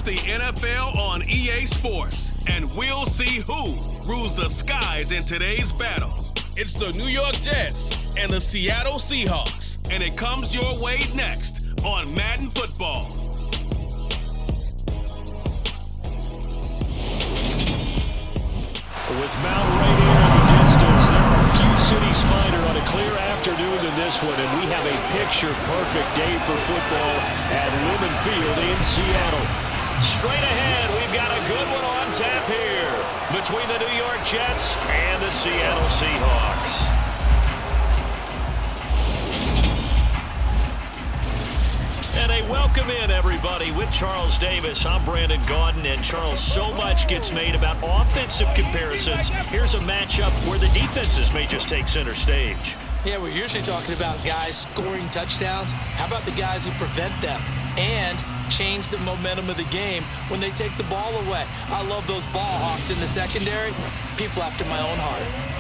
the NFL on EA Sports, and we'll see who rules the skies in today's battle. It's the New York Jets and the Seattle Seahawks, and it comes your way next on Madden Football. With Mount Rainier in the distance, there are few cities finer on a clear afternoon than this one, and we have a picture-perfect day for football at Lumen Field in Seattle. Straight ahead, we've got a good one on tap here between the New York Jets and the Seattle Seahawks. And a welcome in, everybody, with Charles Davis. I'm Brandon Gaudin, and Charles, so much gets made about offensive comparisons. Here's a matchup where the defenses may just take center stage. Yeah, we're usually talking about guys scoring touchdowns. How about the guys who prevent them and change the momentum of the game when they take the ball away? I love those ball hawks in the secondary. People after my own heart.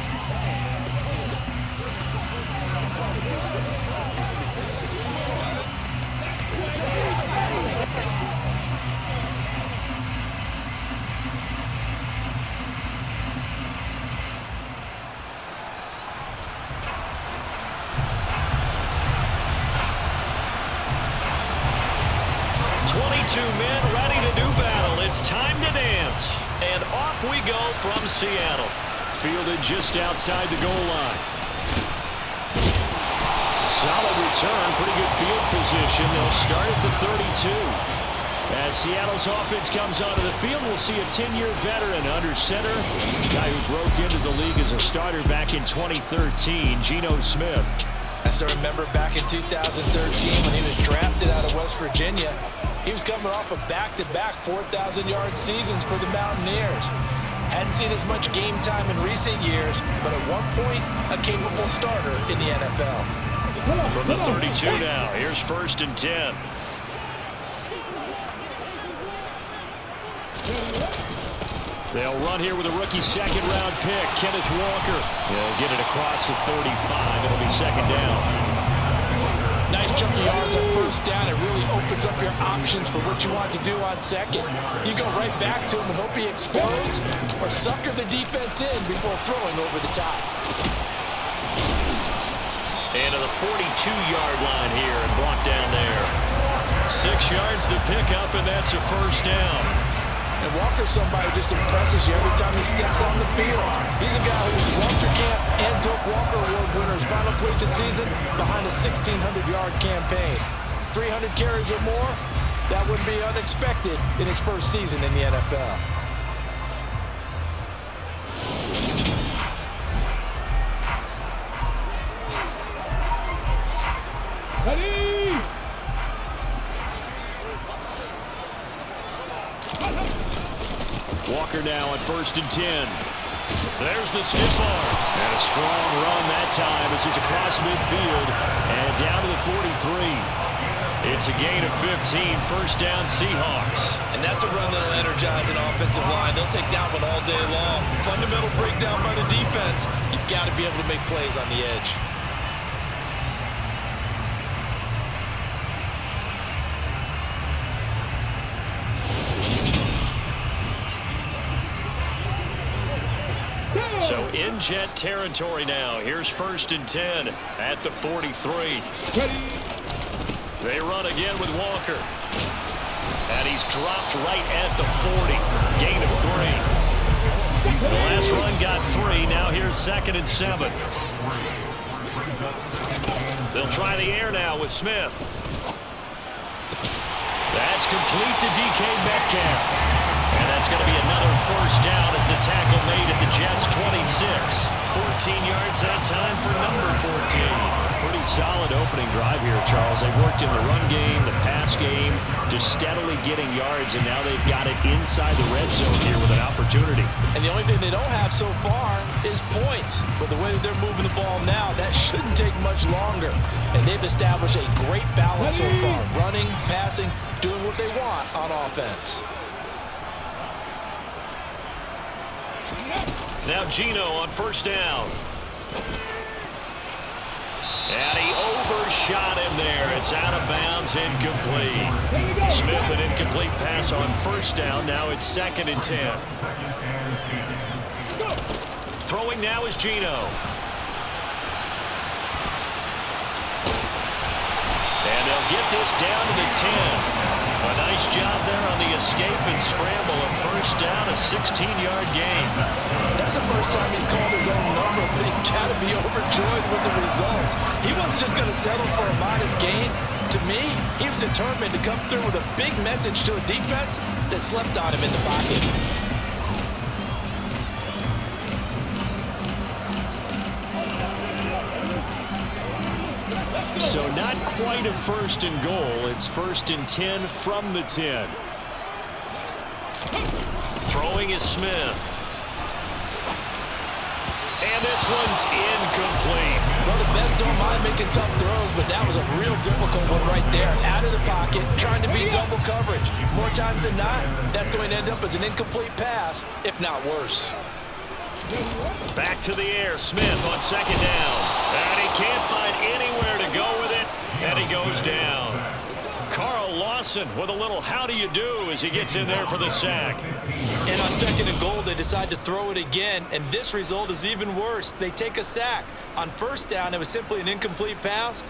Men ready to do battle. It's time to dance. And off we go from Seattle. Fielded just outside the goal line. Solid return. Pretty good field position. They'll start at the 32. As Seattle's offense comes onto the field, we'll see a 10-year veteran under center. Guy who broke into the league as a starter back in 2013, Geno Smith. I still remember back in 2013 when he was drafted out of West Virginia. He was coming off of back-to-back 4,000-yard seasons for the Mountaineers. Hadn't seen as much game time in recent years, but at one point, a capable starter in the NFL. From the 32 now, here's 1st and 10. They'll run here with a rookie second-round pick, Kenneth Walker. They'll get it across the 35. It'll be 2nd down. Nice chunk of yards on 1st down. It really opens up your options for what you want to do on 2nd. You go right back to him and hope he explodes, or sucker the defense in before throwing over the top. And to the 42-yard line here and brought down there. 6 yards the pickup, and that's a 1st down. And Walker's somebody who just impresses you every time he steps on the field. He's a guy who's Walter Camp and Doak Walker Award winners final collegiate season behind a 1,600-yard campaign. 300 carries or more, that would be unexpected in his first season in the NFL. Walker now at 1st and 10. There's the stiff arm. And a strong run that time as he's across midfield and down to the 43. It's a gain of 15, 1st down Seahawks. And that's a run that'll energize an offensive line. They'll take that one all day long. Fundamental breakdown by the defense. You've got to be able to make plays on the edge. So in Jet territory now. Here's 1st and 10 at the 43. They run again with Walker. And he's dropped right at the 40. Gain of 3. The last run got 3. Now here's 2nd and 7. They'll try the air now with Smith. That's complete to DK Metcalf. And that's going to be another 1st down as the tackle made at the Jets' 26. 14 yards that time for number 14. Pretty solid opening drive here, Charles. They worked in the run game, the pass game, just steadily getting yards, and now they've got it inside the red zone here with an opportunity. And the only thing they don't have so far is points. But the way that they're moving the ball now, that shouldn't take much longer. And they've established a great balance so far. Running, passing, doing what they want on offense. Now Geno on 1st down. And he overshot him there. It's out of bounds, incomplete. Smith, an incomplete pass on first down. Now it's 2nd and 10. Throwing now is Geno. And they'll get this down to the 10. A nice job there on the escape and scramble. A first down, a 16-yard gain. That's the first time he's called his own number, but he's got to be overjoyed with the results. He wasn't just going to settle for a modest gain. To me, he was determined to come through with a big message to a defense that slept on him in the pocket. So not quite a 1st and goal. It's 1st and 10 from the 10. Throwing is Smith. And this one's incomplete. Well, the best don't mind making tough throws, but that was a real difficult one right there. Out of the pocket, trying to beat double coverage. More times than not, that's going to end up as an incomplete pass, if not worse. Back to the air. Smith on 2nd down. And he can't find anywhere to go with it. And he goes down. Carl Lawson with a little how do you do as he gets in there for the sack. And on 2nd and goal, they decide to throw it again. And this result is even worse. They take a sack. On 1st down, it was simply an incomplete pass.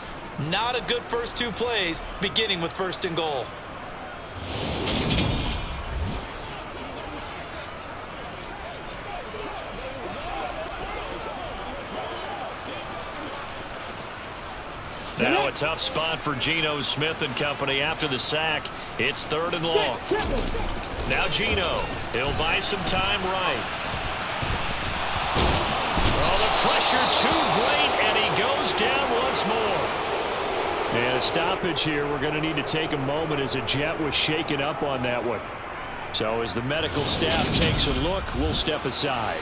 Not a good first 2 plays, beginning with 1st and goal. Now a tough spot for Geno Smith and company after the sack. It's 3rd and long. Now Geno. He'll buy some time right. Oh, the pressure too great, and he goes down once more. And a stoppage here. We're going to need to take a moment as a Jet was shaken up on that one. So as the medical staff takes a look, we'll step aside.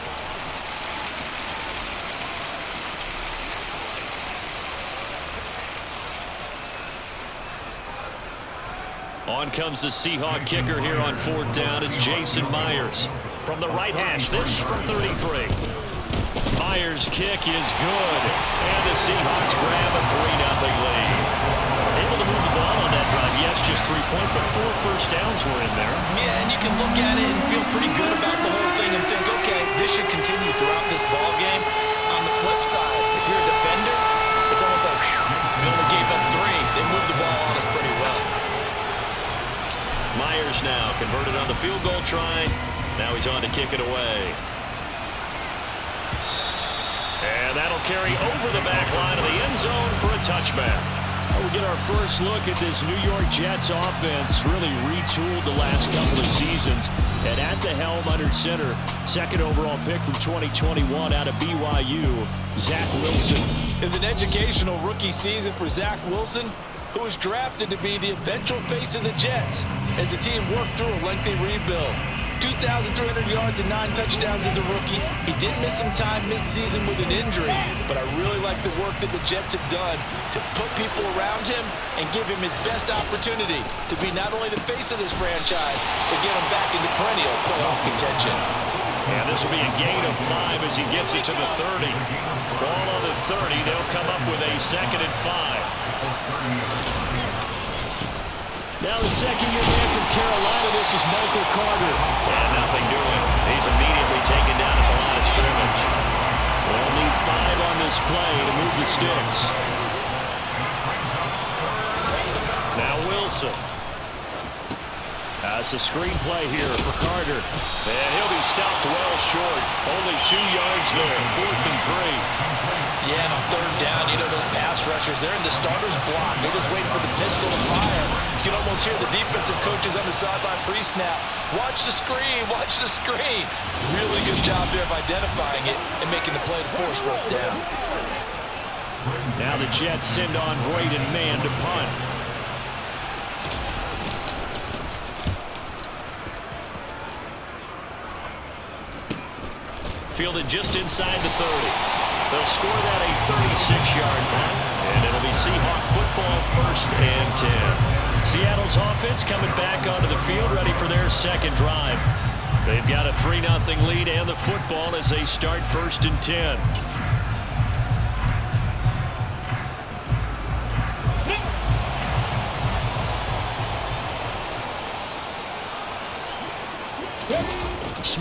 On comes the Seahawk kicker here on 4th down. It's Jason Myers from the right hash. This from 33. Myers' kick is good. And the Seahawks grab a 3-0 lead. Able to move the ball on that drive. Yes, just 3 points, but 4 first downs were in there. Yeah, and you can look at it and feel pretty good about the whole thing and think, okay, this should continue throughout this ball game. On the flip side, if you're a defender, it's almost like, whew, we only gave up 3. They moved the ball on us pretty well. Myers now converted on the field goal try. Now he's on to kick it away. And that'll carry over the back line of the end zone for a touchback. We'll get our first look at this New York Jets offense. Really retooled the last couple of seasons. And at the helm under center, 2nd overall pick from 2021 out of BYU, Zach Wilson. It was an educational rookie season for Zach Wilson, who was drafted to be the eventual face of the Jets as the team worked through a lengthy rebuild. 2,300 yards and 9 touchdowns as a rookie. He did miss some time mid-season with an injury, but I really like the work that the Jets have done to put people around him and give him his best opportunity to be not only the face of this franchise, but get him back into perennial playoff contention. And this will be a gain of 5 as he gets it to the 30. Ball on the 30. They'll come up with a 2nd and 5. Now the second-year man from Carolina, this is Michael Carter. And nothing doing. He's immediately taken down at the line of scrimmage. They'll need 5 on this play to move the sticks. Now Wilson. It's a screen play here for Carter. And he'll be stopped well short. Only 2 yards there. 4th and 3. Yeah, and on 3rd down, you know those pass rushers, they're in the starter's block. They're just waiting for the pistol to fire. You can almost hear the defensive coaches on the sideline pre-snap. Watch the screen, watch the screen. Really good job there of identifying it and making the play to force 4th down. Now the Jets send on Braden Mann to punt. Fielded just inside the 30. They'll score that a 36-yard punt, and it'll be Seahawk football 1st and 10. Seattle's offense coming back onto the field, ready for their 2nd drive. They've got a 3-0 lead and the football as they start 1st and 10.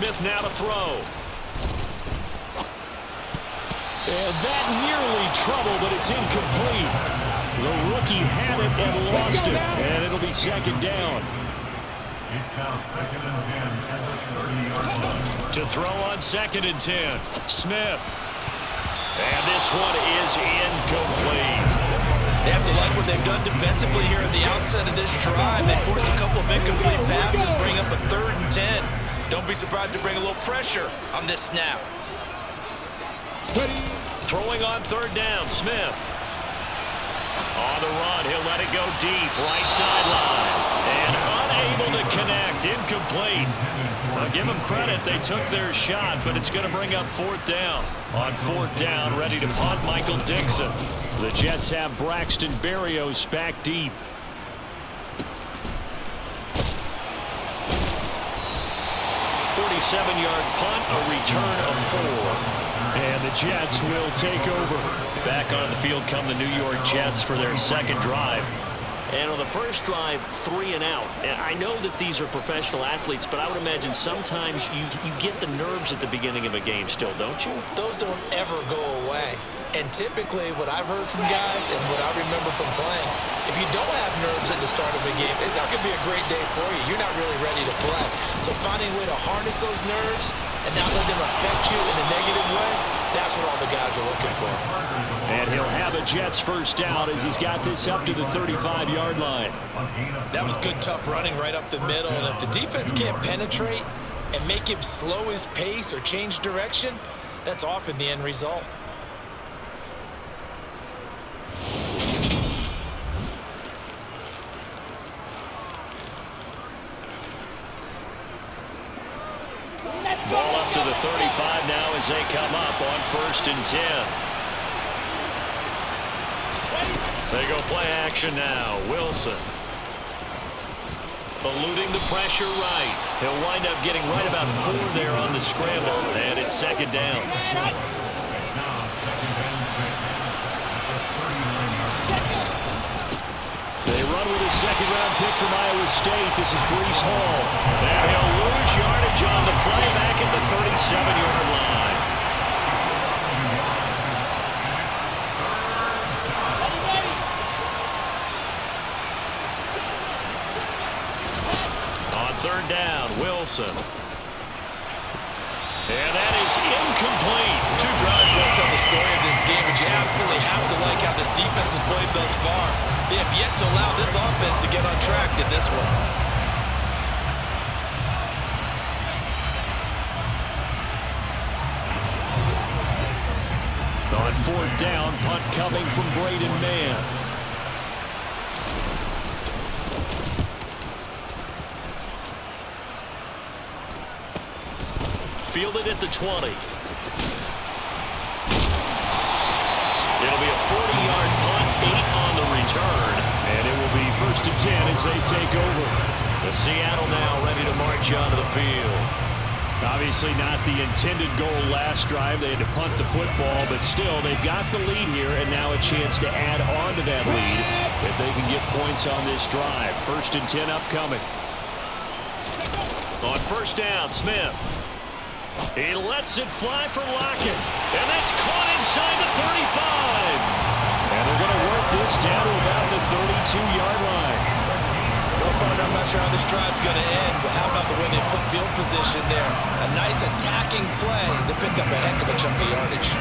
Smith now to throw. And that nearly trouble, but it's incomplete. The rookie had it and lost it, and it'll be second down. It's now 2nd and 10 at the 30-yard line. To throw on 2nd and 10, Smith. And this one is incomplete. They have to like what they've done defensively here at the outset of this drive. They forced a couple of incomplete passes, bring up a 3rd and 10. Don't be surprised to bring a little pressure on this snap. Throwing on 3rd down, Smith. On the run, he'll let it go deep, right sideline. And unable to connect, incomplete. I'll give them credit, they took their shot, but it's going to bring up 4th down. On 4th down, ready to punt, Michael Dixon. The Jets have Braxton Berrios back deep. .47-yard punt, a return of 4. And the Jets will take over. Back on the field come the New York Jets for their second drive. And on the first drive, 3 and out. And I know that these are professional athletes, but I would imagine sometimes you get the nerves at the beginning of a game still, don't you? Those don't ever go away. And typically, what I've heard from guys and what I remember from playing, if you don't have nerves at the start of a game, it's not going to be a great day for you. You're not really ready to play. So finding a way to harness those nerves and not let them affect you in a negative way, that's what all the guys are looking for. And he'll have a Jets first down as he's got this up to the 35-yard line. That was good, tough running right up the middle. And if the defense can't penetrate and make him slow his pace or change direction, that's often the end result. Ball up to the 35 now as they come up on 1st and 10. They go play action now. Wilson. Eluding the pressure right. He'll wind up getting right about 4 there on the scramble. And it's 2nd down. They run with a 2nd-round pick from Iowa State. This is Breece Hall. And he'll lose yardage on the play back at the 37-yard line. On 3rd down, Wilson. And that is incomplete. 2 drives won't tell the story of this game, but you absolutely have to like how this defense has played thus far. They have yet to allow this offense to get on track in this one. On 4th down, punt coming from Braden Mann. Fielded at the 20. It'll be a 40-yard punt, 8 on the return. And it will be 1st and 10 as they take over. The Seattle now ready to march onto the field. Obviously not the intended goal last drive. They had to punt the football, but still they've got the lead here and now a chance to add on to that lead if they can get points on this drive. 1st and 10 upcoming. On 1st down, Smith. He lets it fly for Lockett. And that's caught inside the 35. And they're going to work this down to about the 32-yard line. No, partner, I'm not sure how this drive's going to end, but how about the way they flip field position there? A nice attacking play that picked up a heck of a chunk of yardage.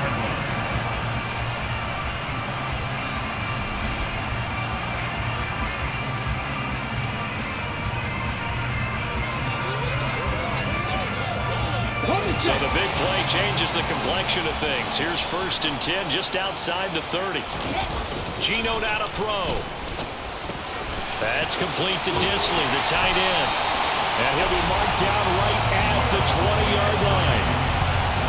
So the big play changes the complexion of things. Here's 1st and 10 just outside the 30. Geno now to throw. That's complete to Disley, the tight end. And he'll be marked down right at the 20-yard line.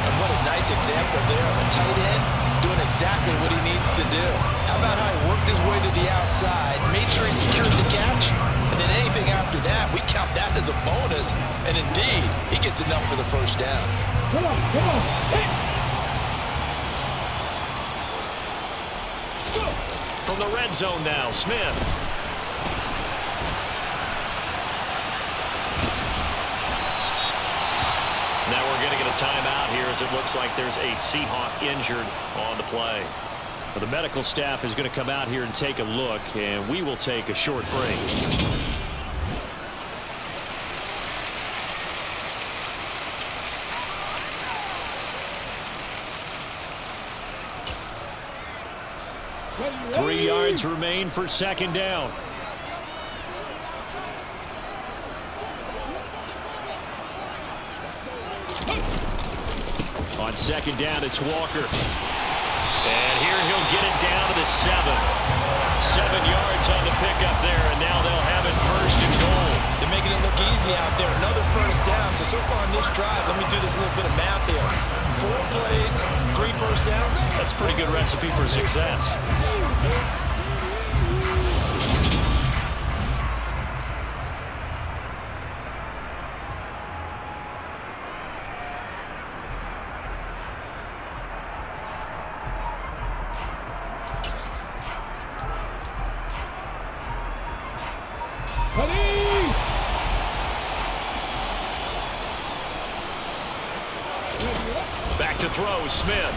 And what a nice example there of a tight end doing exactly what he needs to do. How about how he worked his way to the outside, made sure he secured the catch, and then anything after that, we count that as a bonus. And indeed, he gets enough for the 1st down. Come on, hey. From the red zone now, Smith. a timeout here as it looks like there's a Seahawk injured on the play. Well, the medical staff is going to come out here and take a look, and we will take a short break. Ready. 3 yards remain for second down. On second down, it's Walker. And here he'll get it down to the 7. 7 yards on the pickup there, and now they'll have it first and goal. They're making it look easy out there. Another first down. So far on this drive, let me do this little bit of math here. 4 plays, 3 first downs. That's a pretty good recipe for success. Back to throw, Smith.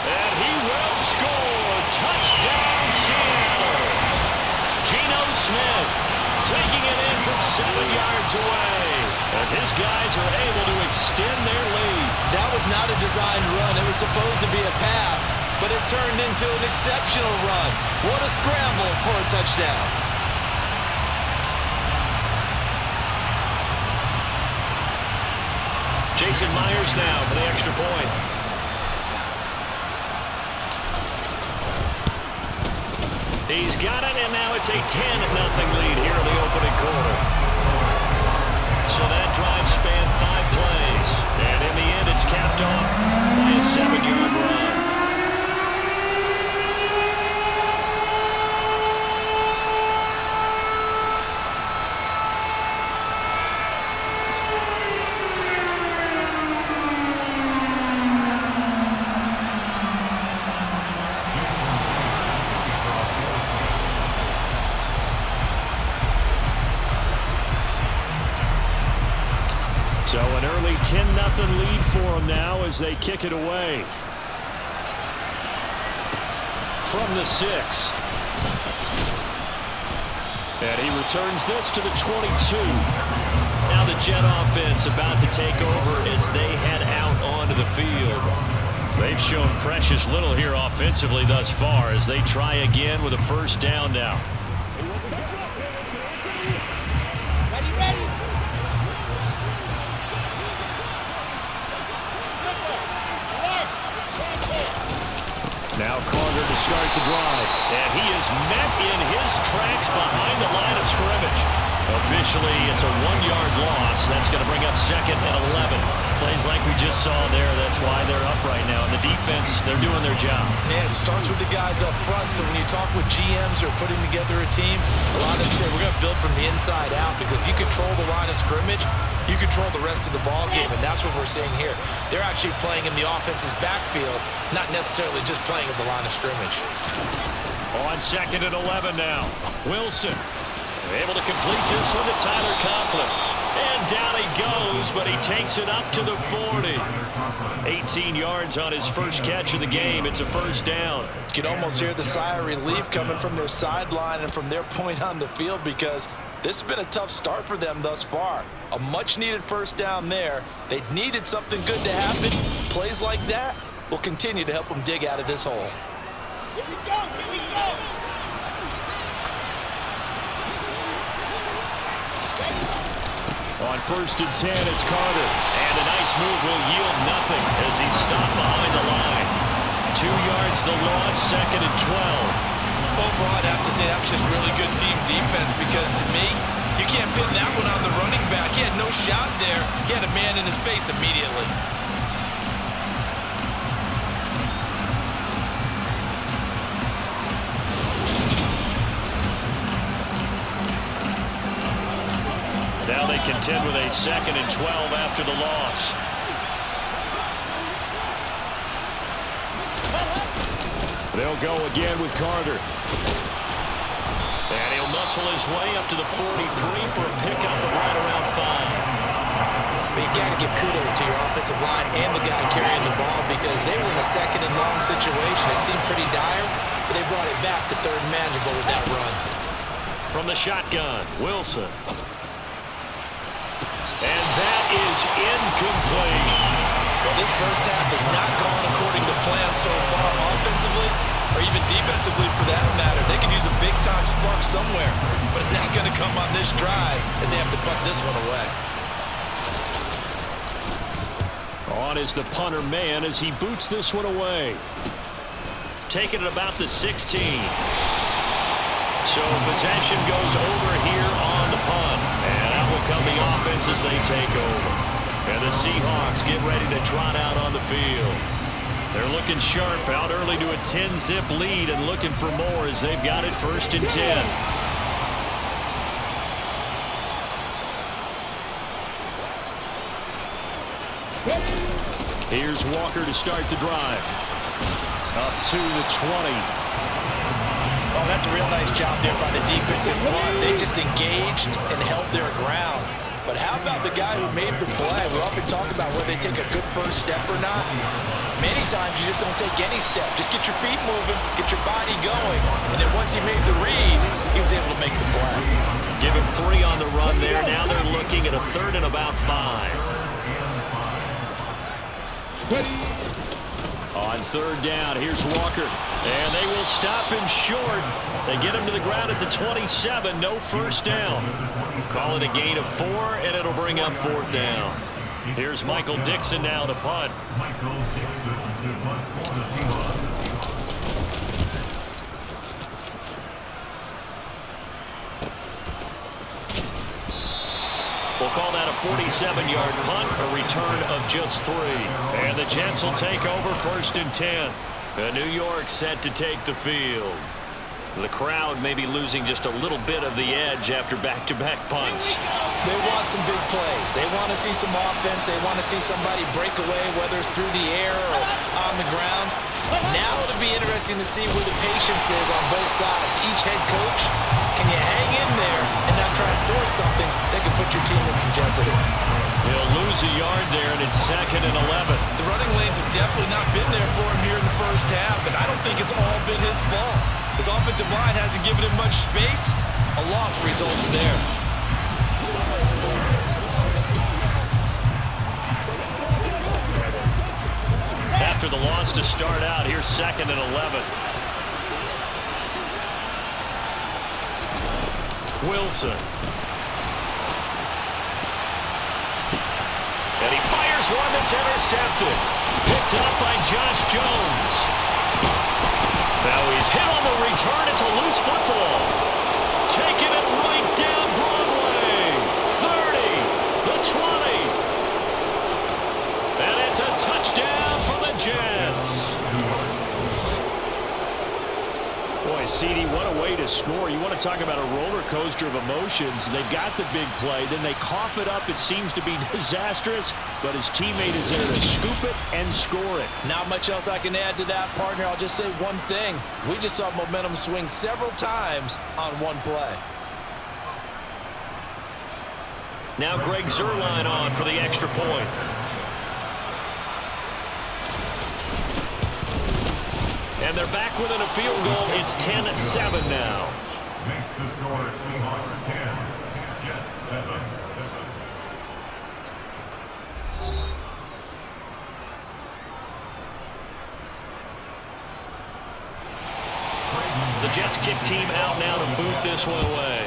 And he will score. Touchdown, Seattle. Geno Smith taking it in from 7 yards away as his guys are able to extend their lead. That was not a designed run. It was supposed to be a pass, but it turned into an exceptional run. What a scramble for a touchdown. Jason Myers now for the extra point. He's got it, and now it's a 10-0 lead here in the opening quarter. So that drive spanned 5 plays, and in the end it's capped off by a 7-yard run. So an early 10-0 lead for them now as they kick it away. From the 6. And he returns this to the 22. Now the Jet offense about to take over as they head out onto the field. They've shown precious little here offensively thus far as they try again with a first down now. Now Carter to start the drive. And he is met in his tracks behind the line of scrimmage. Officially, it's a 1-yard loss. That's going to bring up second and 11. Plays like we just saw there. That's why they're up right now. And the defense, they're doing their job. Yeah, it starts with the guys up front. So when you talk with GMs who are putting together a team, a lot of them say we're going to build from the inside out, because if you control the line of scrimmage, you control the rest of the ball game, and that's what we're seeing here. They're actually playing in the offense's backfield, not necessarily just playing at the line of scrimmage. On second and 11 now. Wilson able to complete this one to Tyler Conklin. And down he goes, but he takes it up to the 40. 18 yards on his first catch of the game. It's a first down. You can almost hear the sigh of relief coming from their sideline and from their point on the field, because this has been a tough start for them thus far. A much-needed first down there. They needed something good to happen. Plays like that will continue to help them dig out of this hole. Here we go, here we go. On first and 10, it's Carter. And a nice move will yield nothing as he's stopped behind the line. 2 yards the loss, second and 12. Overall, I'd have to say that was just really good team defense, because to me, you can't pin that one on the running back. He had no shot there. He had a man in his face immediately. Now they contend with a second and 12 after the loss. They'll go again with Carter. And he'll muscle his way up to the 43 for a pickup of right around 5. got to give kudos to your offensive line and the guy carrying the ball because they were in a second and long situation. It seemed pretty dire, but they brought it back to third and manageable with that run. From the shotgun, Wilson. And that is incomplete. Well, this first half has not gone according to plan so far offensively or even defensively for that matter. They could use a big-time spark somewhere, but it's not going to come on this drive as they have to punt this one away. On is the punter man as he boots this one away. Taking it about the 16. So possession goes over here on the punt. And out will come the offense as they take over. And the Seahawks get ready to trot out on the field. They're looking sharp, out early to a 10-zip lead and looking for more as they've got it 1st and 10. Here's Walker to start the drive. Up to the 20. Oh, that's a real nice job there by the defensive front. They just engaged and held their ground. But how about the guy who made the play? We often talk about whether they take a good first step or not. Many times you just don't take any step. Just get your feet moving, get your body going. And then once he made the read, he was able to make the play. Give him 3 on the run there. Now they're looking at a 3rd and about 5. On 3rd down, here's Walker. And they will stop him short. They get him to the ground at the 27. No first down. Call it a gain of 4, and it'll bring up 4th down. Here's Michael Dixon now to punt. Michael Dixon to punt for the Seahawks. We'll call that a 47-yard punt, a return of just 3. And the Jets will take over 1st and 10. New York set to take the field. The crowd may be losing just a little bit of the edge after back-to-back punts. They want some big plays. They want to see some offense. They want to see somebody break away, whether it's through the air or on the ground. Now it'll be interesting to see where the patience is on both sides. Each head coach, can you hang in there and not try and force something that could put your team in some jeopardy? He'll lose a yard there, and it's 2nd and 11. The running lanes have definitely not been there for him here in the first half, and I don't think it's all been his fault. His offensive line hasn't given him much space. A loss results there. After the loss to start out, here's 2nd and 11. Wilson. And he fires one that's intercepted. Picked up by Josh Jones. Now he's hit on the return. It's a loose football. Taking it right down Broadway. 30, the 20. And it's a touchdown for the Jets. Boy, CD, what a way to score. You want to talk about a roller coaster of emotions. They've got the big play, then they cough it up. It seems to be disastrous, but his teammate is there to scoop it and score it. Not much else I can add to that, partner. I'll just say one thing. We just saw momentum swing several times on one play. Now Greg Zuerlein on for the extra point. And they're back within a field goal. It's 10-7 now. Makes the score Seahawks 10, Jets 7. The Jets kick team out now to boot this one away.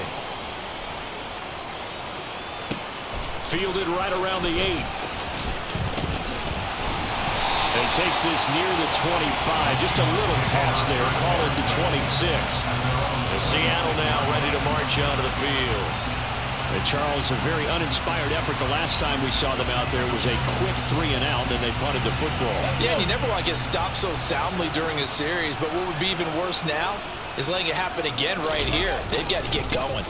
Fielded right around the 8. And he takes this near the 25. Just a little pass there. Call it the 26. And Seattle now ready to march onto the field. And Charles, a very uninspired effort. The last time we saw them out there was a quick 3 and out, and they punted the football. Yeah, and you never want to get stopped so soundly during a series, but what would be even worse now is letting it happen again right here. They've got to get going.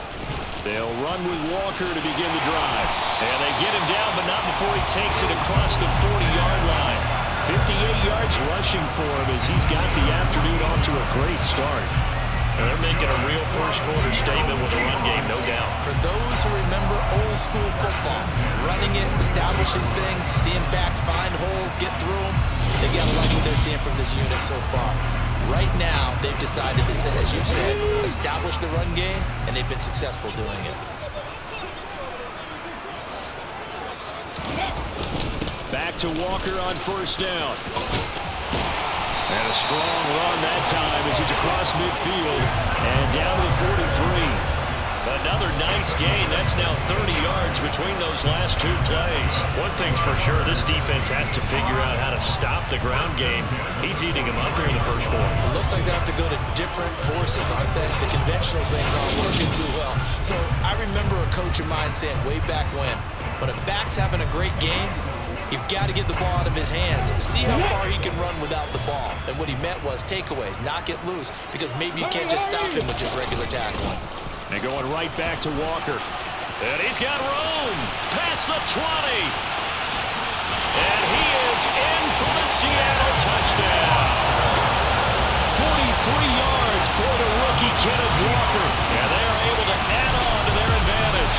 They'll run with Walker to begin the drive. And they get him down, but not before he takes it across the 40-yard line. 58 yards rushing for him as he's got the afternoon off to a great start. They're making a real first-quarter statement with the run game, no doubt. For those who remember old-school football, running it, establishing things, seeing backs find holes, get through them, they got to like what they're seeing from this unit so far. Right now, they've decided to, as you said, establish the run game, and they've been successful doing it. Back to Walker on first down. And a strong run that time as he's across midfield and down to the 43. Another nice gain. That's now 30 yards between those last two plays. One thing's for sure, this defense has to figure out how to stop the ground game. He's eating them up here in the first quarter. It looks like they have to go to different forces, aren't they? The conventional things aren't working too well. So I remember a coach of mine saying way back when a back's having a great game, you've got to get the ball out of his hands. See how far he can run without the ball. And what he meant was takeaways, knock it loose, because maybe you can't just stop him with just regular tackling. And going right back to Walker. And he's got room past the 20. And he is in for the Seattle touchdown. 43 yards for the rookie Kenneth Walker. And they are able to add on to their advantage.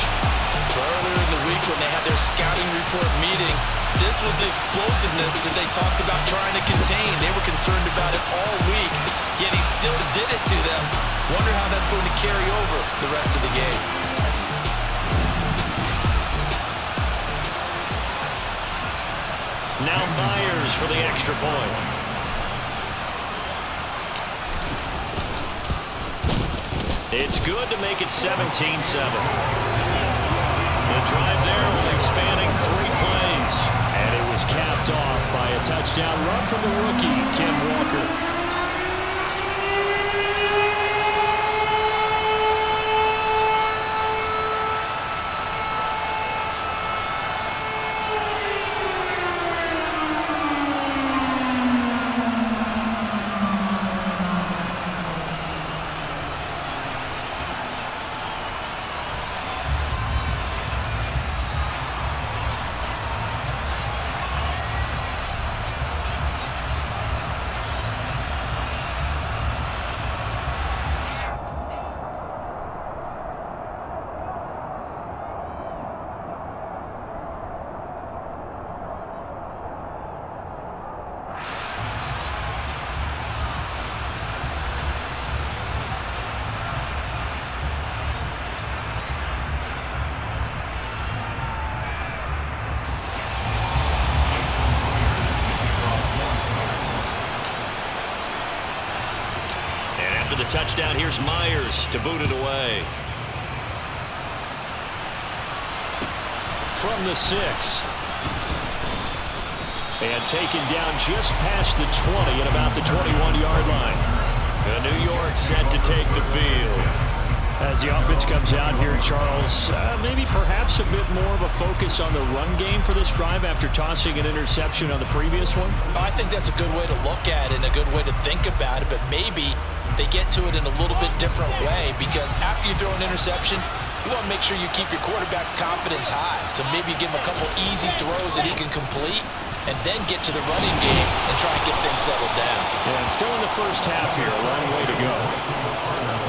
Earlier in the week when they had their scouting report meeting, this was the explosiveness that they talked about trying to contain. They were concerned about it all week, yet he still did it to them. Wonder how that's going to carry over the rest of the game. Now Myers for the extra point. It's good to make it 17-7. The drive there only spanning 3 plays. And it was capped off by a touchdown run from the rookie, Ken Walker. The touchdown, here's Myers to boot it away. From the 6. And taken down just past the 20 at about the 21-yard line. And New York set to take the field. As the offense comes out here, Charles, maybe perhaps a bit more of a focus on the run game for this drive after tossing an interception on the previous one? I think that's a good way to look at it and a good way to think about it, but maybe they get to it in a little bit different way, because after you throw an interception, you want to make sure you keep your quarterback's confidence high. So maybe you give him a couple easy throws that he can complete and then get to the running game and try and get things settled down. And still in the first half here, a long way to go.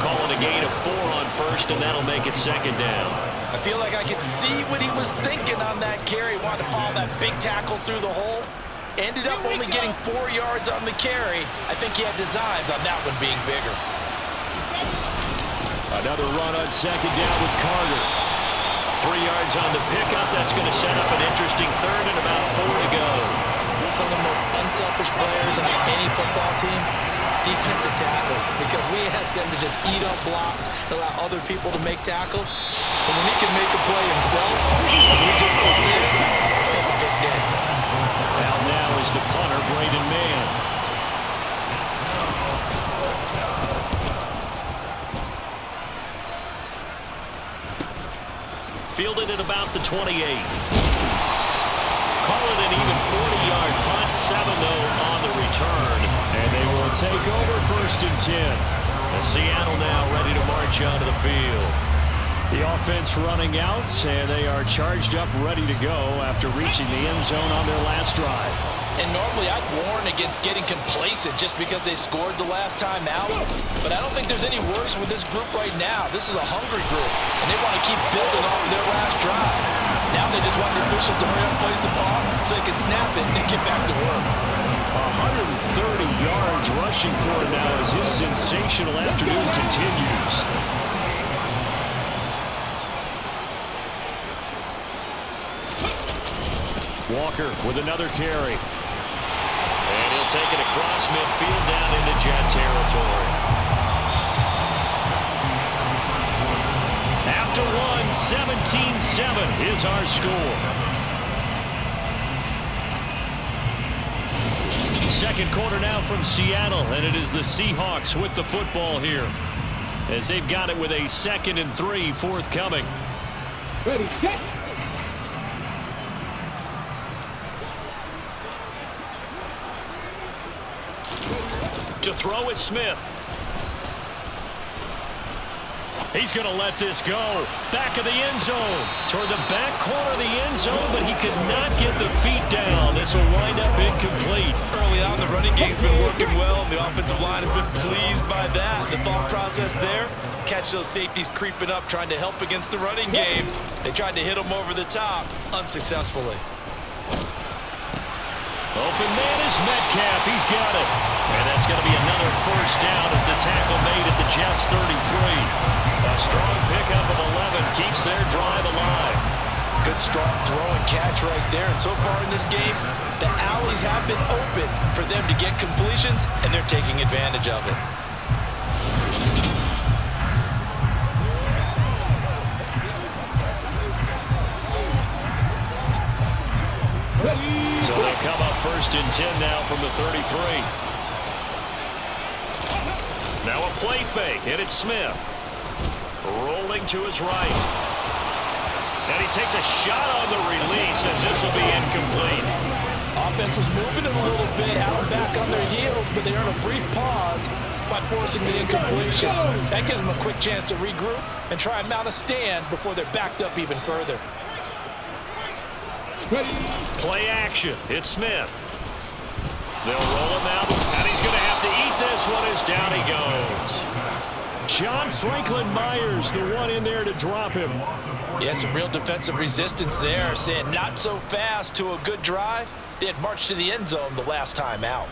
Calling a gain of 4 on first, and that'll make it second down. I feel like I could see what he was thinking on that carry. Wanted to follow that big tackle through the hole. Ended up only getting 4 yards on the carry. I think he had designs on that one being bigger. Another run on second down with Carter. 3 yards on the pickup. That's going to set up an interesting third and about 4 to go. Some of the most unselfish players on any football team, defensive tackles, because we ask them to just eat up blocks, allow other people to make tackles. And when he can make a play himself, as we just saw there, that's a big day. Now is the punter, Braden Mann. Fielded at about the 28. Call it an even 40-yard punt, 7-0 on the return. And they will take over 1st and 10. And Seattle now ready to march onto the field. The offense running out, and they are charged up, ready to go after reaching the end zone on their last drive. And normally I'd warn against getting complacent just because they scored the last time out. But I don't think there's any worries with this group right now. This is a hungry group, and they want to keep building off of their last drive. Now they just want the officials to hurry up and place the ball so they can snap it and get back to work. 130 yards rushing for him now as his sensational afternoon continues. Walker with another carry. And he'll take it across midfield down into Jet territory. After one, 17-7 is our score. Second quarter now from Seattle, and it is the Seahawks with the football here as they've got it with a 2nd and 3 forthcoming. Ready, set. To throw is Smith. He's going to let this go. Back of the end zone. Toward the back corner of the end zone, but he could not get the feet down. This will wind up incomplete. Early on, the running game's been working well, and the offensive line has been pleased by that. The thought process there, catch those safeties creeping up, trying to help against the running game. They tried to hit them over the top, unsuccessfully. Open man is Metcalf. He's got it. And that's going to be another first down as the tackle made at the Jets' 33. A strong pickup of 11 keeps their drive alive. Good strong throw and catch right there. And so far in this game, the alleys have been open for them to get completions, and they're taking advantage of it. So they come up 1st and 10 now from the 33. Now a play fake, and it's Smith. Rolling to his right. And he takes a shot on the release as this will be incomplete. Offense was moving it a little bit, out back on their heels, but they earn a brief pause by forcing the incompletion. That gives them a quick chance to regroup and try and mount a stand before they're backed up even further. Play action. It's Smith. They'll roll him out, and he's going to have to eat this one as down he goes. John Franklin Myers, the one in there to drop him. Yeah, some real defensive resistance there, saying not so fast to a good drive. They had marched to the end zone the last time out.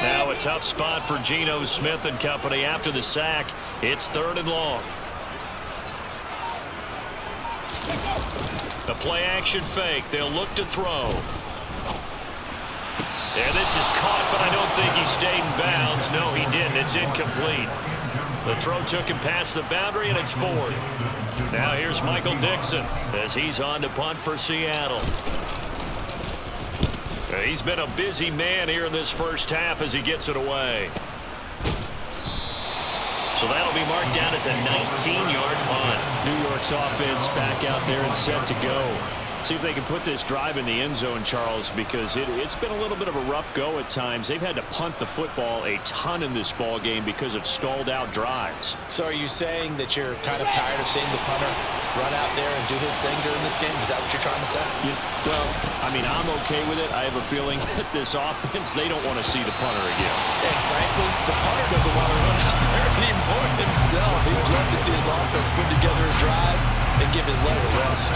Now a tough spot for Geno Smith and company after the sack. It's 3rd and long. The play action fake. They'll look to throw. And this is caught, but I don't think he stayed in bounds. No, he didn't. It's incomplete. The throw took him past the boundary, and it's 4th. Now here's Michael Dixon as he's on to punt for Seattle. He's been a busy man here in this first half as he gets it away. So that'll be marked down as a 19-yard punt. New York's offense back out there and set to go. See if they can put this drive in the end zone, Charles, because it's been a little bit of a rough go at times. They've had to punt the football a ton in this ball game because of stalled-out drives. So are you saying that you're kind of tired of seeing the punter run out there and do his thing during this game? Is that what you're trying to say? Yeah, well, I mean, I'm okay with it. I have a feeling that this offense, they don't want to see the punter again. And frankly, the punter doesn't want to run out there anymore himself. He would love to see his offense put together a drive and give his leg a rest.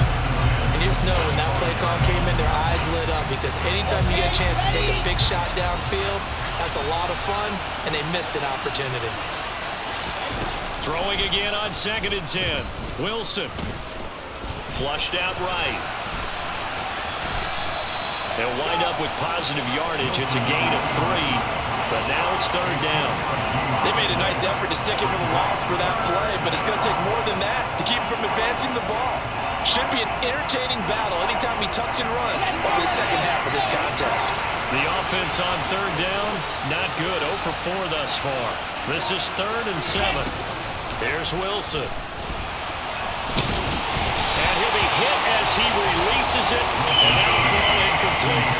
And you just know when that play call came in, their eyes lit up, because anytime you get a chance to take a big shot downfield, that's a lot of fun, and they missed an opportunity. Throwing again on 2nd and 10. Wilson. Flushed out right. They'll wind up with positive yardage. It's a gain of 3, but now it's 3rd down. They made a nice effort to stick him in the loss for that play, but it's going to take more than that to keep him from advancing the ball. Should be an entertaining battle anytime he tucks and runs over the second half of this contest. The offense on third down, not good. 0 for 4 thus far. This is 3rd and 7. There's Wilson. And he'll be hit as he releases it. And that'll fall incomplete.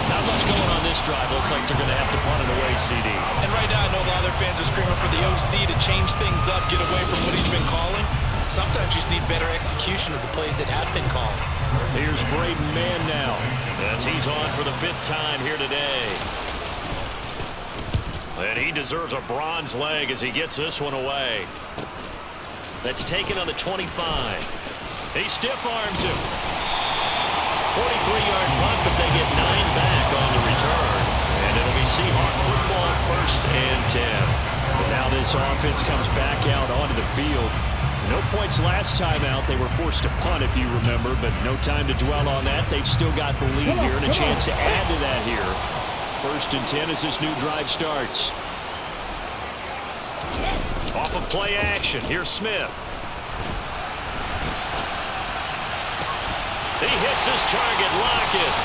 Not much going on this drive. Looks like they're going to have to punt it away, CD. And right now, I know a lot of their fans are screaming for the OC to change things up, get away from what he's been calling. Sometimes you just need better execution of the plays that have been called. Here's Braden Mann now, as he's on for the 5th time here today. And he deserves a bronze leg as he gets this one away. That's taken on the 25. He stiff arms him. 43-yard punt, but they get 9 back on the return. And it'll be Seahawk football, 1st and 10. And now this offense comes back out onto the field. No points last time out. They were forced to punt, if you remember, but no time to dwell on that. They've still got the lead here and a chance to add to that here. 1st and 10 as this new drive starts. Off of play action. Here's Smith. He hits his target, Lockett.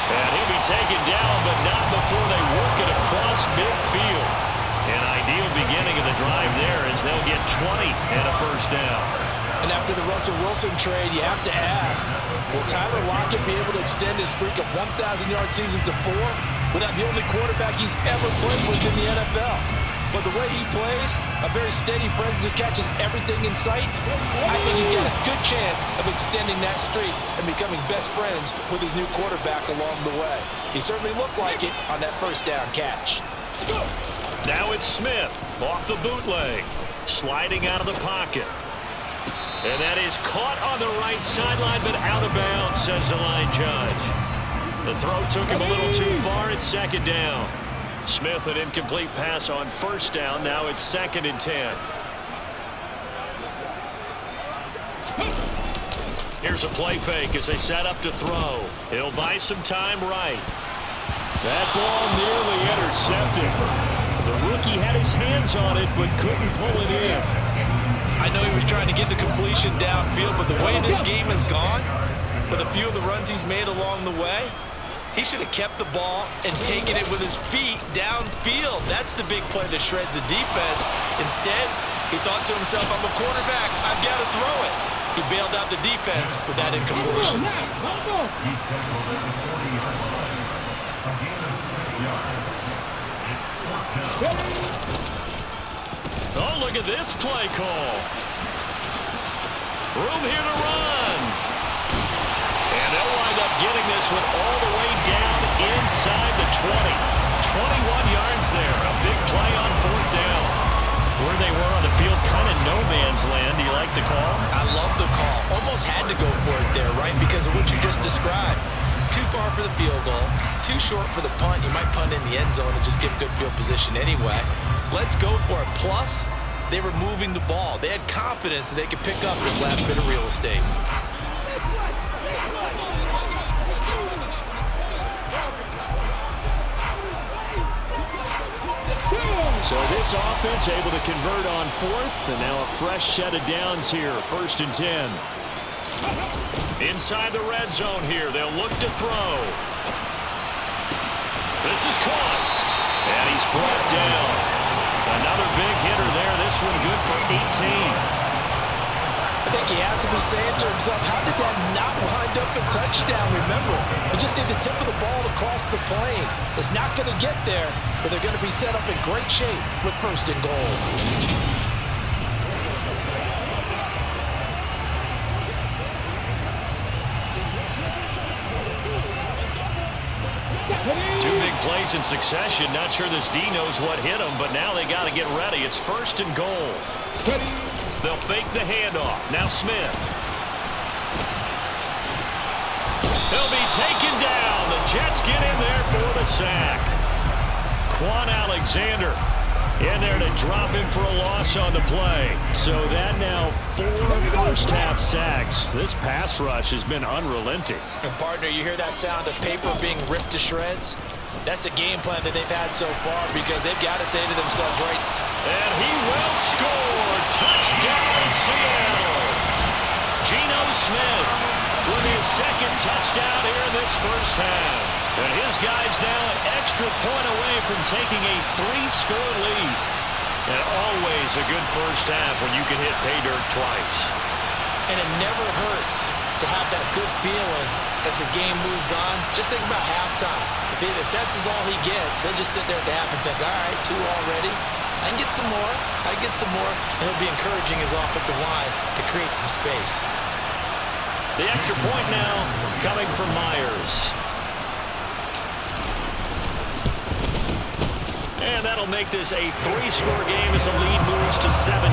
And he'll be taken down, but not before they work it across midfield. An ideal beginning of the drive there as they'll get 20 and a 1st down. And after the Russell Wilson trade, you have to ask, will Tyler Lockett be able to extend his streak of 1,000-yard seasons to 4 without the only quarterback he's ever played with in the NFL? But the way he plays, a very steady presence that catches everything in sight, I think he's got a good chance of extending that streak and becoming best friends with his new quarterback along the way. He certainly looked like it on that 1st down catch. Now it's Smith off the bootleg, sliding out of the pocket. And that is caught on the right sideline, but out of bounds, says the line judge. The throw took him a little too far. It's 2nd down. Smith, an incomplete pass on 1st down. Now it's 2nd and 10. Here's a play fake as they set up to throw. He'll buy some time right. That ball nearly intercepted. The rookie had his hands on it, but couldn't pull it in. I know he was trying to get the completion downfield, but the way this game has gone, with a few of the runs he's made along the way, he should have kept the ball and taken it with his feet downfield. That's the big play that shreds the defense. Instead, he thought to himself, I'm a quarterback, I've got to throw it. He bailed out the defense with that incompletion. Oh, look at this play call. Room here to run. And they'll wind up getting this one all the way down inside the 20. 21 yards there. A big play on 4th down. Where they were on the field, kind of no man's land. Do you like the call? I love the call. Almost had to go for it there, right? Because of what you just described. Too far for the field goal. Too short for the punt. You might punt in the end zone and just get good field position anyway. Let's go for it. Plus, they were moving the ball. They had confidence that they could pick up this last bit of real estate. So this offense able to convert on 4th, and now a fresh set of downs here, 1st and 10. Inside the red zone here, they'll look to throw. This is caught, and he's brought down. Another big hitter there, this one good for 18. I think he has to be saying to himself, how did that not wind up a touchdown? Remember, you just need the tip of the ball to cross the plane. It's not going to get there, but they're going to be set up in great shape with 1st and goal. Two big plays in succession. Not sure this D knows what hit him, but now they got to get ready. It's 1st and goal. They'll fake the handoff. Now Smith. He'll be taken down. The Jets get in there for the sack. Quan Alexander in there to drop him for a loss on the play. So that now 4 first-half sacks. This pass rush has been unrelenting. And partner, you hear that sound of paper being ripped to shreds? That's a game plan that they've had so far because they've got to say to themselves, right? And he will score. Touchdown, Seattle. first half. And his guys now an extra point away from taking a 3-score lead. And always a good first half when you can hit pay dirt twice. And it never hurts to have that good feeling as the game moves on. Just think about halftime. If that's all he gets, he'll just sit there at the half and think, all right, 2 already. I can get some more. I can get some more. And he'll be encouraging his offensive line to create some space. The extra point now coming from Myers. And that'll make this a 3-score game as the lead moves to 17.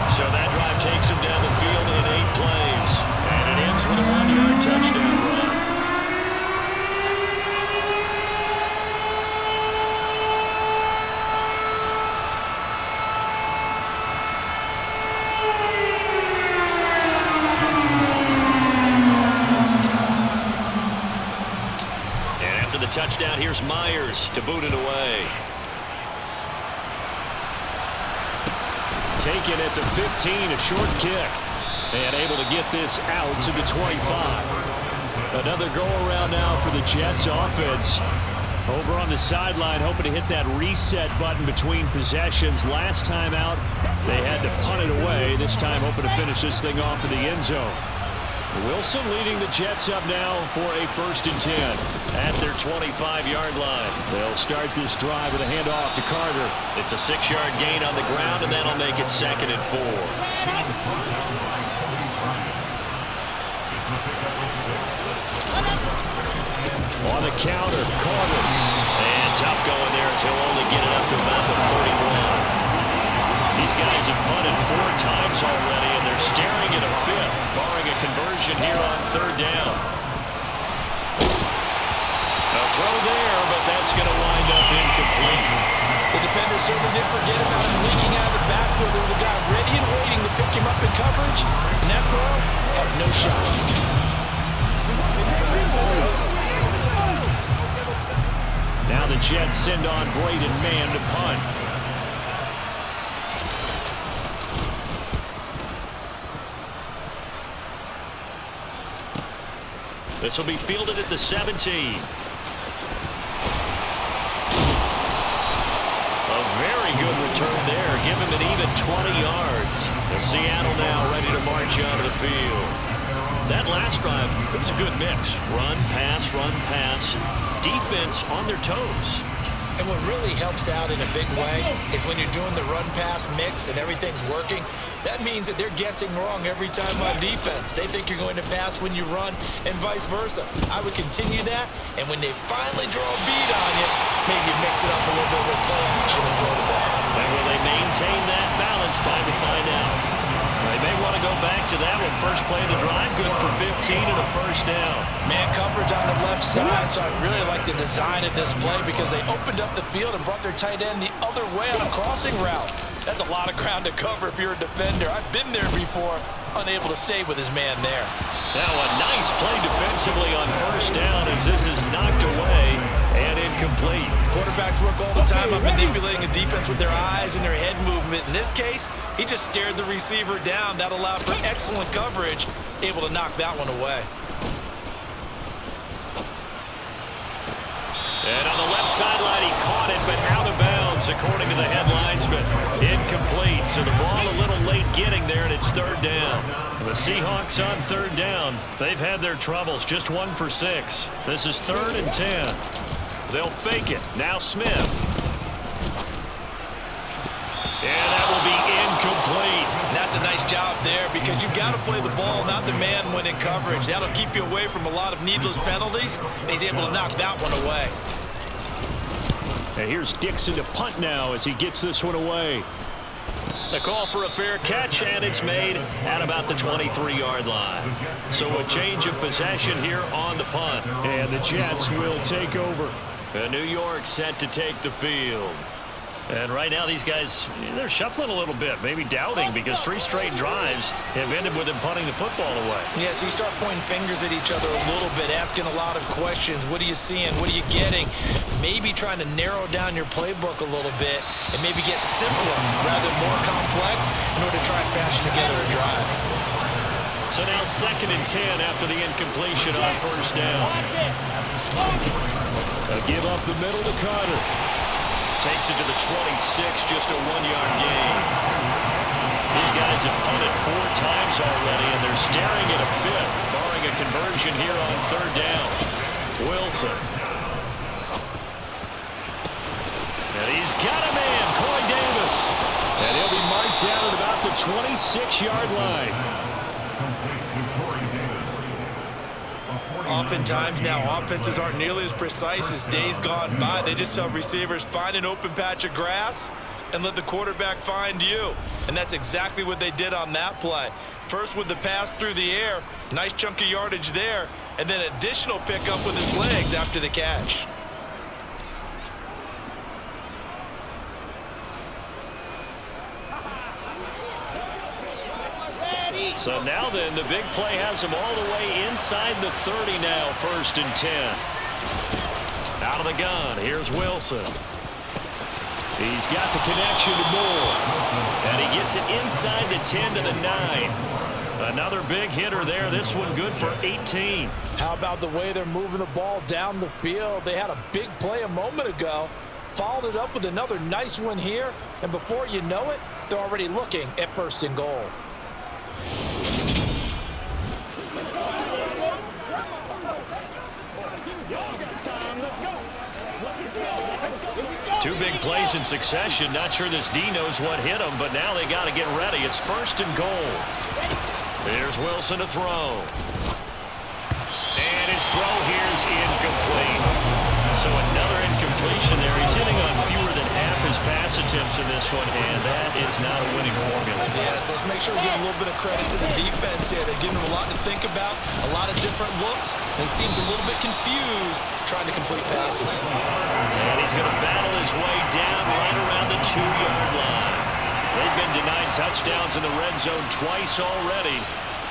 So that drive takes him down the field in 8 plays. And it ends with a 1-yard touchdown run. And after the touchdown, here's Myers to boot it away. Taken at the 15, a short kick. And able to get this out to the 25. Another go-around now for the Jets offense. Over on the sideline, hoping to hit that reset button between possessions. Last time out, they had to punt it away. This time, hoping to finish this thing off in the end zone. Wilson leading the Jets up now for a 1st and 10 at their 25-yard line. They'll start this drive with a handoff to Carter. It's a 6-yard gain on the ground, and that'll make it 2nd and 4. On the counter, Carter. And tough going there as he'll only get it up to about the 31. These guys have punted 4 times already, and they're staring at a 5th, barring a conversion here on 3rd down. A throw there, but that's going to wind up incomplete. The defender certainly didn't forget about him leaking out of the backfield. There was a guy ready and waiting to pick him up in coverage, and that throw had no shot. Now the Jets send on Braden Mann to punt. This will be fielded at the 17. A very good return there. Give him an even 20 yards. And Seattle now ready to march onto the field. That last drive, it was a good mix. Run, pass, defense on their toes. And what really helps out in a big way is when you're doing the run-pass mix and everything's working, that means that they're guessing wrong every time on defense. They think you're going to pass when you run and vice versa. I would continue that, and when they finally draw a beat on you, maybe mix it up a little bit with play action and throw the ball. And will they maintain that balance? Time to find out. They may want to go back to that one. First play of the drive, good for 15 and a 1st down. Man coverage on the left side, so I really like the design of this play because they opened up the field and brought their tight end the other way on a crossing route. That's a lot of ground to cover if you're a defender. I've been there before, unable to stay with his man there. Now a nice play defensively on 1st down as this is knocked away and incomplete. Quarterbacks work all the time on manipulating a defense with their eyes and their head movement. In this case, he just stared the receiver down. That allowed for excellent coverage, able to knock that one away. And on the left sideline, he caught it, but out of bounds, according to the headlines, but incomplete. So the ball a little late getting there, and it's 3rd down. The Seahawks on 3rd down. They've had their troubles, just 1 for 6. This is 3rd and 10. They'll fake it. Now Smith. And that will be incomplete. And that's a nice job there because you've got to play the ball, not the man when in coverage. That'll keep you away from a lot of needless penalties, and he's able to knock that one away. And here's Dixon to punt now as he gets this one away. The call for a fair catch, and it's made at about the 23-yard line. So a change of possession here on the punt. And the Jets will take over. And New York set to take the field. And right now these guys, they're shuffling a little bit, maybe doubting because 3 straight drives have ended with them punting the football away. Yeah, so you start pointing fingers at each other a little bit, asking a lot of questions. What are you seeing? What are you getting? Maybe trying to narrow down your playbook a little bit and maybe get simpler rather than more complex in order to try and fashion together a drive. So now 2nd and 10 after the incompletion on first down. A give up the middle to Carter. Takes it to the 26, just a 1-yard gain. These guys have punted 4 times already, and they're staring at a 5th, barring a conversion here on 3rd down. Wilson. And he's got a man, Corey Davis. And he'll be marked down at about the 26-yard line. Oftentimes now offenses aren't nearly as precise as days gone by. They just tell receivers, find an open patch of grass and let the quarterback find you. And that's exactly what they did on that play. First with the pass through the air, nice chunk of yardage there, and then additional pickup with his legs after the catch. So now then, the big play has him all the way inside the 30 now, 1st and 10. Out of the gun, here's Wilson. He's got the connection to Moore. And he gets it inside the 10 to the 9. Another big hitter there, this one good for 18. How about the way they're moving the ball down the field? They had a big play a moment ago, followed it up with another nice one here, and before you know it, they're already looking at 1st and goal. Two big plays in succession. Not sure this D knows what hit him, but now they got to get ready. It's 1st and goal. Here's Wilson to throw. And his throw here's incomplete. So another incompletion there. He's hitting on fewer than half his pass attempts in this one, and that is not a winning formula. Yes, let's make sure we give a little bit of credit to the defense here. They've given him a lot to think about, a lot of different looks, and he seems a little bit confused trying to complete passes. And he's going to battle his way down right around the 2-yard line. They've been denied touchdowns in the red zone twice already.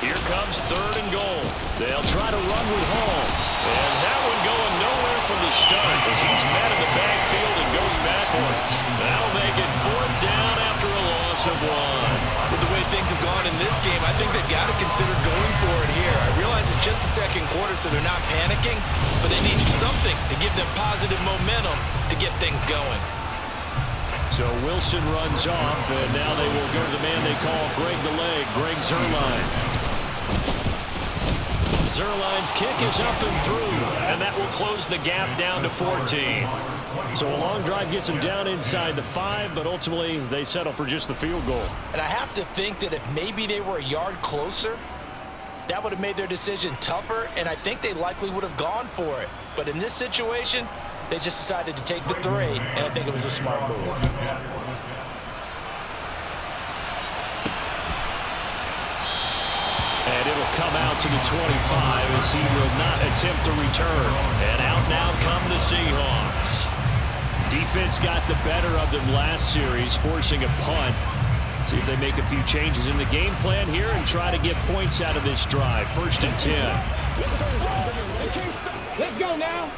Here comes 3rd and goal. They'll try to run with Hall. And that one going nowhere from the start as he's met in the backfield and goes backwards. That'll make it 4th down after a loss of 1. With the way things have gone in this game, I think they've got to consider going for it here. I realize it's just the 2nd quarter, so they're not panicking, but they need something to give them positive momentum to get things going. So Wilson runs off, and now they will go to the man they call Greg the Leg, Greg Zuerlein. Zuerlein's kick is up and through, and that will close the gap down to 14. So a long drive gets them down inside the 5, but ultimately they settle for just the field goal. And I have to think that if maybe they were a yard closer, that would have made their decision tougher, and I think they likely would have gone for it. But in this situation, they just decided to take the 3, and I think it was a smart move. And it'll come out to the 25 as he will not attempt to return. And out now come the Seahawks. Defense got the better of them last series, forcing a punt. See if they make a few changes in the game plan here and try to get points out of this drive. 1st and 10. Let's go now.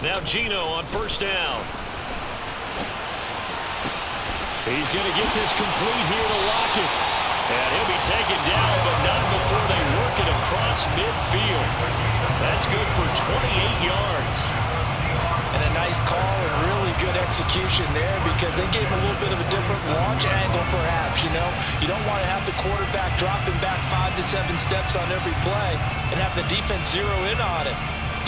Now Geno on 1st down. He's going to get this complete here to Lockett. And he'll be taken down, but not before they work it across midfield. That's good for 28 yards. And a nice call and really good execution there because they gave him a little bit of a different launch angle perhaps, you know. You don't want to have the quarterback dropping back 5 to 7 steps on every play and have the defense zero in on it.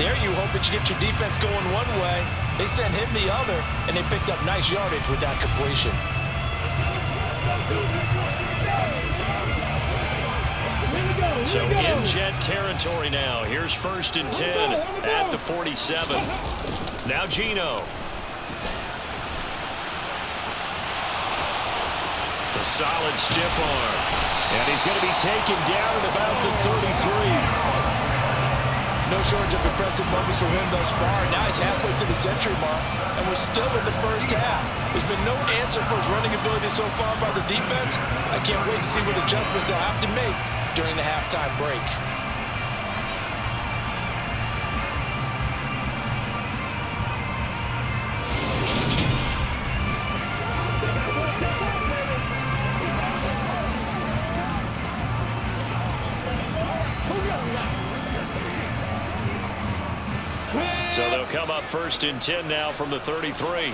There you hope that you get your defense going one way. They sent him the other, and they picked up nice yardage with that completion. So in Jet territory now. Here's 1st and 10 at the 47. Now Geno. The solid stiff arm. And he's going to be taken down at about the 33. No shortage of impressive moments for him thus far. Now he's halfway to the century mark, and we're still in the 1st half. There's been no answer for his running ability so far by the defense. I can't wait to see what adjustments they'll have to make during the halftime break. come up 1st and 10 now from the 33.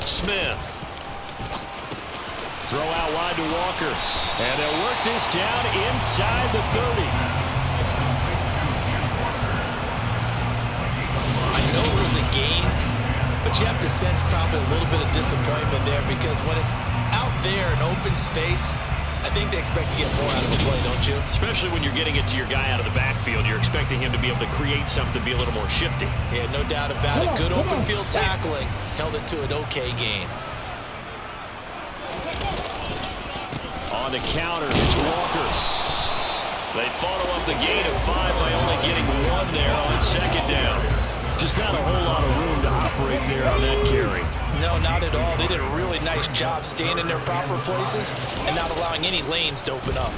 Smith. Throw out wide to Walker. And they'll work this down inside the 30. I know it was a gain, but you have to sense probably a little bit of disappointment there because when it's out there in open space, I think they expect to get more out of the play, don't you? Especially when you're getting it to your guy out of the backfield. You're expecting him to be able to create something, be a little more shifty. Yeah, no doubt about it. Good open field tackling. Held it to an okay gain. On the counter, it's Walker. They follow up the gain of 5 by only getting 1 there on 2nd down. Just not a whole lot of room to operate there on that carry. No, not at all. They did a really nice job staying in their proper places and not allowing any lanes to open up.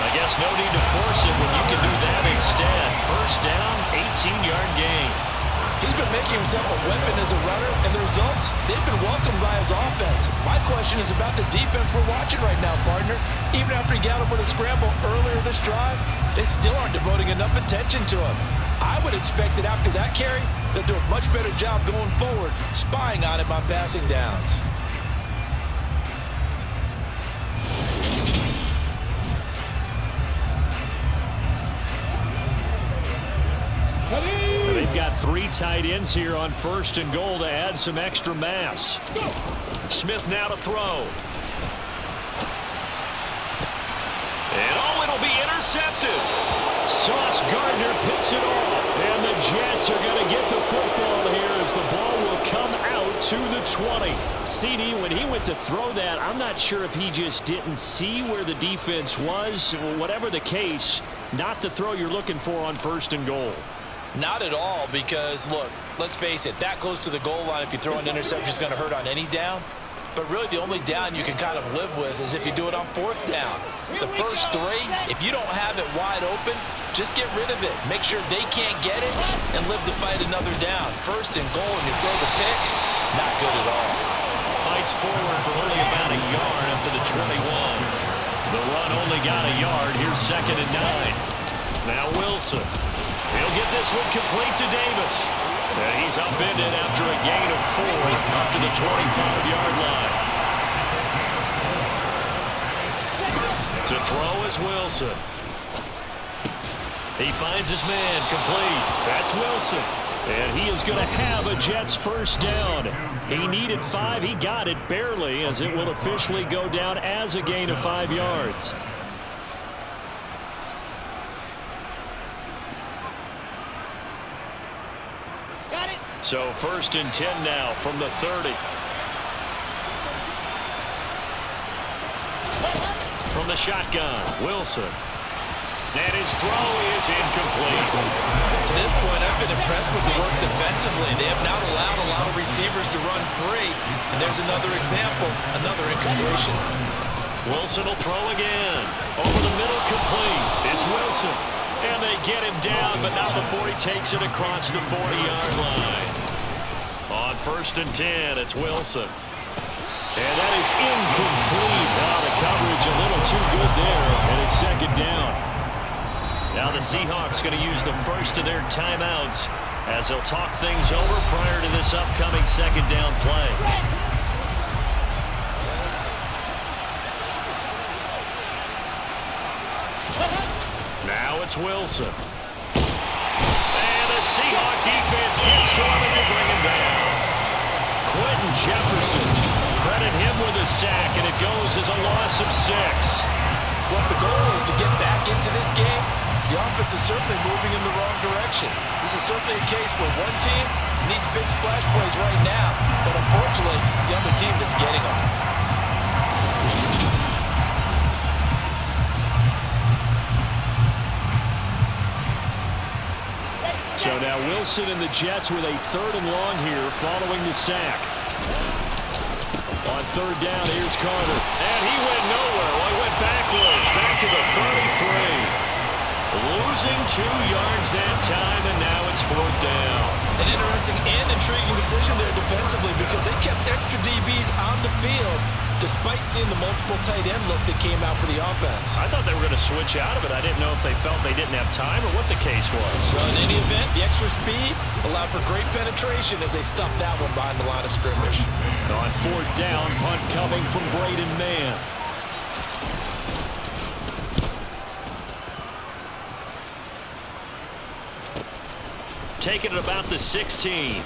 I guess no need to force it when you can do that instead. 1st down, 18-yard gain. He's been making himself a weapon as a runner, and the results, they've been welcomed by his offense. My question is about the defense we're watching right now, partner. Even after he got up with a scramble earlier this drive, they still aren't devoting enough attention to him. I would expect that after that carry, they'll do a much better job going forward, spying on him on passing downs. They've got 3 tight ends here on 1st and goal to add some extra mass. Smith now to throw. And it'll be intercepted. Sauce Gardner picks it off. And the Jets are going to get the football here as the ball will come out to the 20. CD, when he went to throw that, I'm not sure if he just didn't see where the defense was. Whatever the case, not the throw you're looking for on 1st and goal. Not at all, because, look, let's face it, that close to the goal line, if you throw an interception, is going to hurt on any down. But really, the only down you can kind of live with is if you do it on 4th down. The first 3, if you don't have it wide open, just get rid of it. Make sure they can't get it and live to fight another down. 1st and goal, and you throw the pick, not good at all. Fights forward for only about a yard up to the 21. The run only got a yard. Here's 2nd and 9. Now Wilson. He'll get this one complete to Davis. And he's upended after a gain of 4 up to the 25-yard line. To throw is Wilson. He finds his man complete. That's Wilson. And he is going to have a Jets 1st down. He needed 5. He got it barely, as it will officially go down as a gain of 5 yards. So 1st and 10 now from the 30. From the shotgun, Wilson. And his throw is incomplete. To this point, I've been impressed with the work defensively. They have not allowed a lot of receivers to run free. And there's another example, another incompletion. Wilson will throw again. Over the middle, complete. It's Wilson. And they get him down, but not before he takes it across the 40-yard line. On 1st and 10, it's Wilson. And that is incomplete. Now the coverage a little too good there, and it's 2nd down. Now the Seahawks going to use the first of their timeouts as they'll talk things over prior to this upcoming 2nd down play. Now it's Wilson. And the Seahawk defense gets to him and they bring him down. Quentin Jefferson, credit him with a sack, and it goes as a loss of 6. Well, if the goal is to get back into this game, the offense is certainly moving in the wrong direction. This is certainly a case where one team needs big splash plays right now, but unfortunately, it's the other team that's getting them. So now Wilson and the Jets with a 3rd and long here following the sack. On 3rd down, here's Carter. And he went nowhere. Well, he went backwards, back to the 33. Losing 2 yards that time, and now it's 4th down. An interesting and intriguing decision there defensively because they kept extra DBs on the field despite seeing the multiple tight end look that came out for the offense. I thought they were going to switch out of it. I didn't know if they felt they didn't have time or what the case was. Well, in any event, the extra speed allowed for great penetration as they stuffed that one behind the line of scrimmage. On 4th down, punt coming from Braden Mann. Taking it about the 16.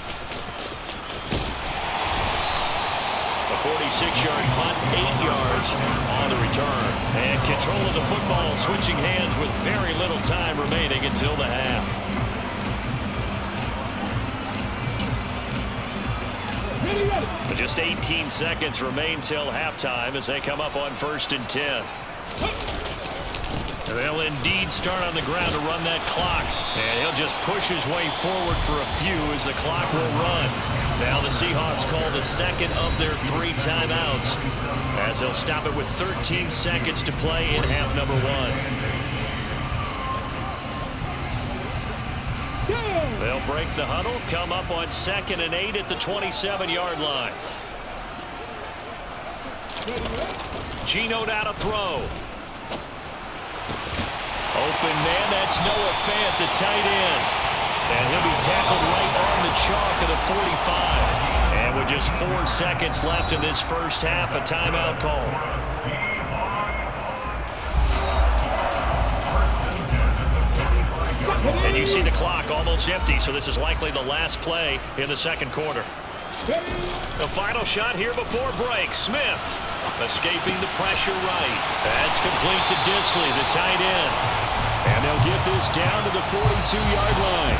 A 46-yard punt, 8 yards on the return. And control of the football, switching hands with very little time remaining until the half. But just 18 seconds remain till halftime as they come up on 1st and 10. They'll indeed start on the ground to run that clock. And he'll just push his way forward for a few as the clock will run. Now the Seahawks call the second of their 3 timeouts as they'll stop it with 13 seconds to play in half number 1. They'll break the huddle, come up on 2nd and 8 at the 27-yard line. Geno down to throw. Open man, that's Noah Fant, the tight end. And he'll be tackled right on the chalk of the 45. And with just 4 seconds left in this first half, a timeout call. And you see the clock almost empty, so this is likely the last play in the second quarter. The final shot here before break. Smith escaping the pressure right. That's complete to Disley, the tight end. And they'll get this down to the 42-yard line.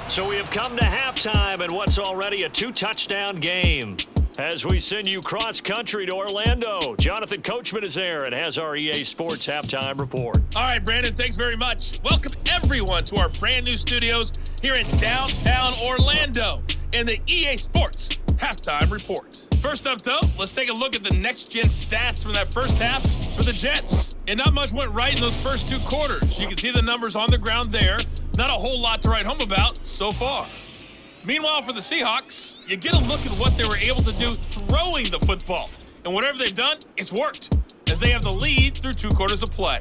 So we have come to halftime in what's already a 2-touchdown game. As we send you cross-country to Orlando, Jonathan Coachman is there and has our EA Sports halftime report. All right, Brandon, thanks very much. Welcome, everyone, to our brand-new studios here in downtown Orlando in the EA Sports halftime report. First up, though, let's take a look at the next-gen stats from that first half for the Jets. And not much went right in those first 2 quarters. You can see the numbers on the ground there. Not a whole lot to write home about so far. Meanwhile, for the Seahawks, you get a look at what they were able to do throwing the football. And whatever they've done, it's worked, as they have the lead through 2 quarters of play.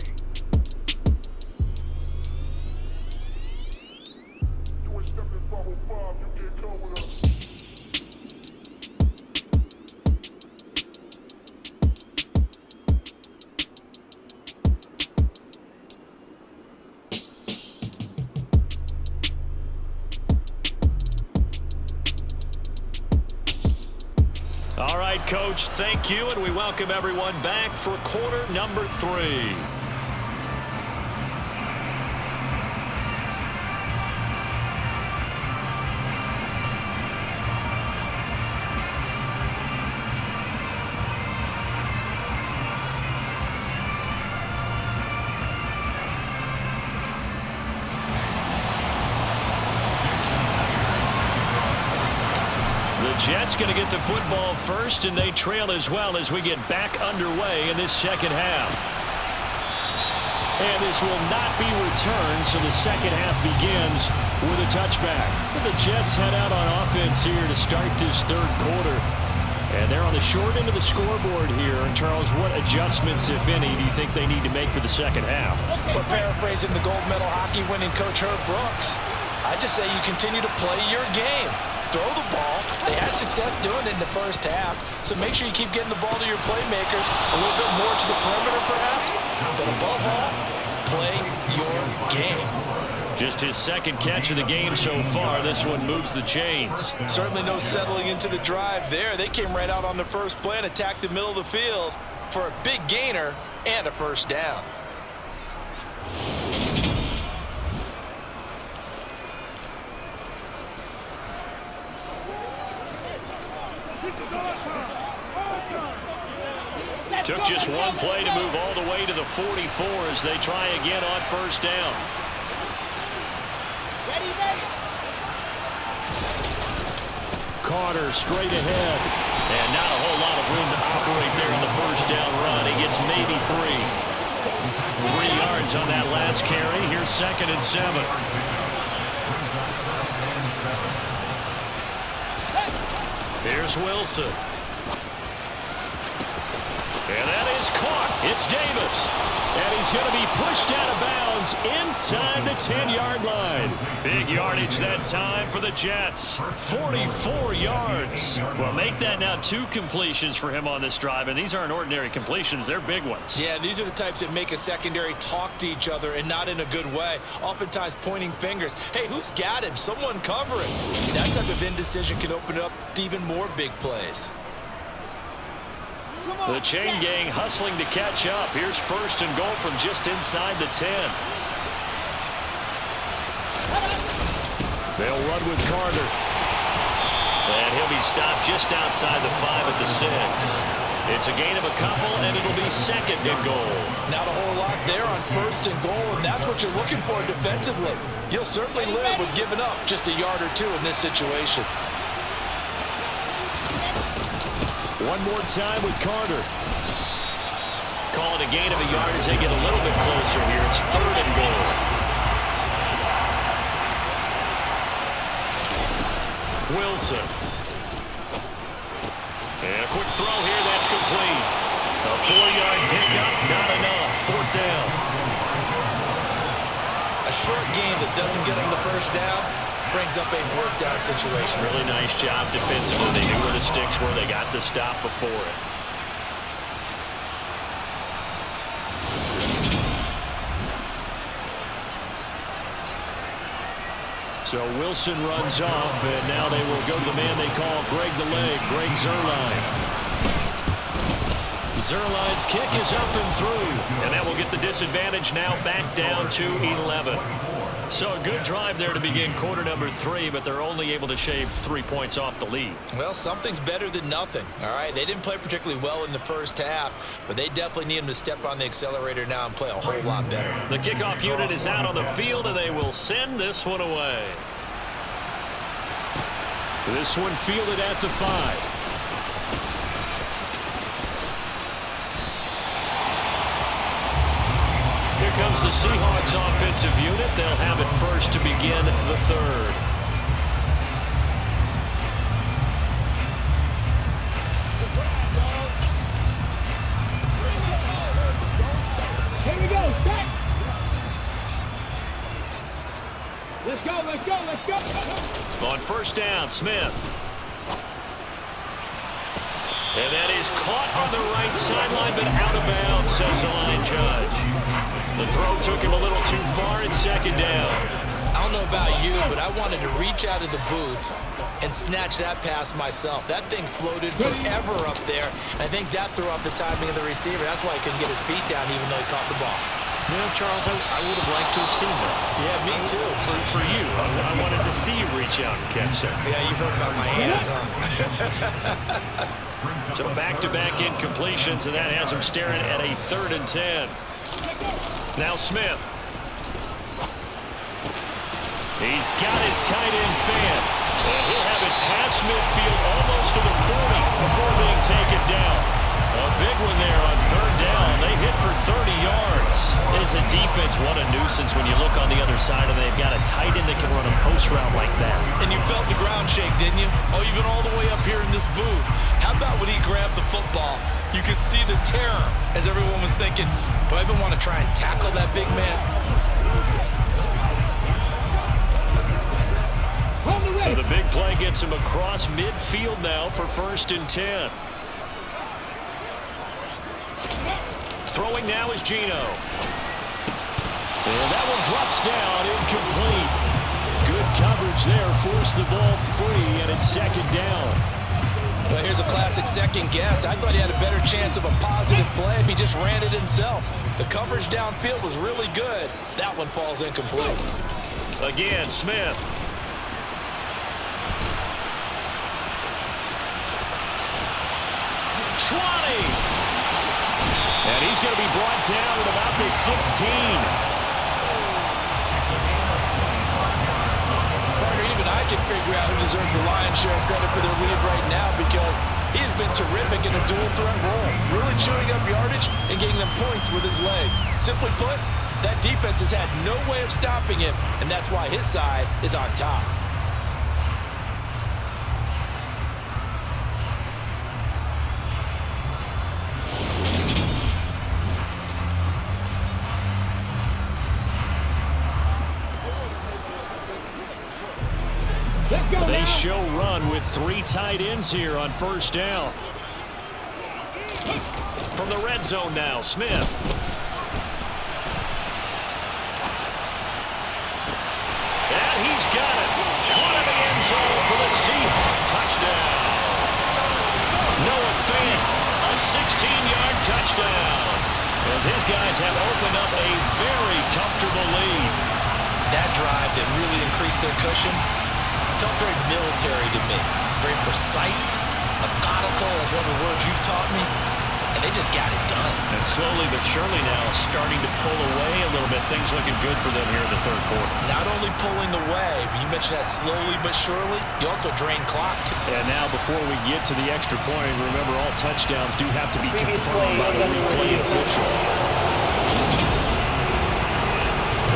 All right, Coach, thank you, and we welcome everyone back for quarter number 3. Jets going to get the football first, and they trail as well as we get back underway in this second half. And this will not be returned, so the second half begins with a touchback. The Jets head out on offense here to start this third quarter. And they're on the short end of the scoreboard here. And Charles, what adjustments, if any, do you think they need to make for the second half? Well, paraphrasing the gold medal hockey winning coach Herb Brooks, I just say you continue to play your game. Throw the ball. They had success doing it in the first half, so make sure you keep getting the ball to your playmakers, a little bit more to the perimeter perhaps, but above all, play your game. Just his second catch of the game so far. This one moves the chains. Certainly no settling into the drive there. They came right out on the first play and attacked the middle of the field for a big gainer and a first down. Took just one play to move all the way to the 44 as they try again on first down. Carter straight ahead. And not a whole lot of room to operate there on the first down run. He gets maybe 3. 3 yards on that last carry. Here's 2nd and 7. Here's Wilson. And that is caught. It's Davis. And he's going to be pushed out of bounds inside the 10-yard line. Big yardage that time for the Jets. 44 yards. Well, make that now 2 completions for him on this drive. And these aren't ordinary completions. They're big ones. Yeah, these are the types that make a secondary talk to each other and not in a good way. Oftentimes pointing fingers. Hey, who's got him? Someone cover him. That type of indecision can open up to even more big plays. The chain gang hustling to catch up. Here's first and goal from just inside the 10. They'll run with Carter. And he'll be stopped just outside the 5 at the 6. It's a gain of a couple, and it'll be second and goal. Not a whole lot there on first and goal, and that's what you're looking for defensively. You'll certainly live with giving up just a yard or 2 in this situation. One more time with Carter. Call it a gain of a yard as they get a little bit closer here. It's third and goal. Wilson. And a quick throw here. That's complete. A 4-yard pickup. Not enough. Fourth down. A short gain that doesn't get them the first down brings up a fourth down situation. Really nice job defensively. They knew where the sticks were. They got the stop before it. So Wilson runs off, and now they will go to the man they call Greg the Leg, Greg Zuerlein. Zuerlein's kick is up and through, and that will get the disadvantage now back down to 11. So a good drive there to begin quarter number 3, but they're only able to shave 3 points off the lead. Well, something's better than nothing, all right? They didn't play particularly well in the first half, but they definitely need them to step on the accelerator now and play a whole lot better. The kickoff unit is out on the field, and they will send this one away. This one fielded at the 5. Here comes the Seahawks offensive unit. They'll have it first to begin the 3rd. Here we go, set. Let's go, let's go, let's go. On first down, Smith. And that is caught on the right sideline, but out of bounds, says the line judge. The throw took him a little too far. It's second down. I don't know about you, but I wanted to reach out of the booth and snatch that pass myself. That thing floated forever up there. I think that threw off the timing of the receiver. That's why he couldn't get his feet down even though he caught the ball. Well, Charles, I would have liked to have seen that. Yeah, me too. For you, I wanted to see you reach out and catch that. Yeah, you've heard about my hands, huh? So back-to-back incompletions, and that has him staring at a 3rd and 10. Now Smith. He's got his tight end fan. And he'll have it past midfield almost to the 40 before being taken down. A big one there on 3rd down. They hit for 30 yards. As a defense, what a nuisance when you look on the other side and they've got a tight end that can run a post route like that. And you felt the ground shake, didn't you? Oh, you've been all the way up here in this booth. How about when he grabbed the football? You could see the terror as everyone was thinking, do I even want to try and tackle that big man? So the big play gets him across midfield now for 1st and 10. Throwing now is Geno. And that one drops down, incomplete. Good coverage there, forced the ball free, and it's 2nd down. Well, here's a classic second guess. I thought he had a better chance of a positive play if he just ran it himself. The coverage downfield was really good. That one falls incomplete. Again, Smith. And he's going to be brought down at about the 16. Partner, even I can figure out who deserves the lion's share of credit for their lead right now because he's been terrific in a dual threat role, really chewing up yardage and getting them points with his legs. Simply put, that defense has had no way of stopping him, and that's why his side is on top. show run with 3 tight ends here on first down. From the red zone now, Smith. And he's got it. Caught in the end zone for the Seahawks. Touchdown. Noah Fant, a 16-yard touchdown. As his guys have opened up a very comfortable lead. That drive that really increased their cushion felt very military to me. Very precise, methodical, as one of the words you've taught me. And they just got it done. And slowly but surely now starting to pull away a little bit. Things looking good for them here in the third quarter. Not only pulling away, but you mentioned that slowly but surely, you also drain clock. And now before we get to the extra point, remember all touchdowns do have to be confirmed by the replay official.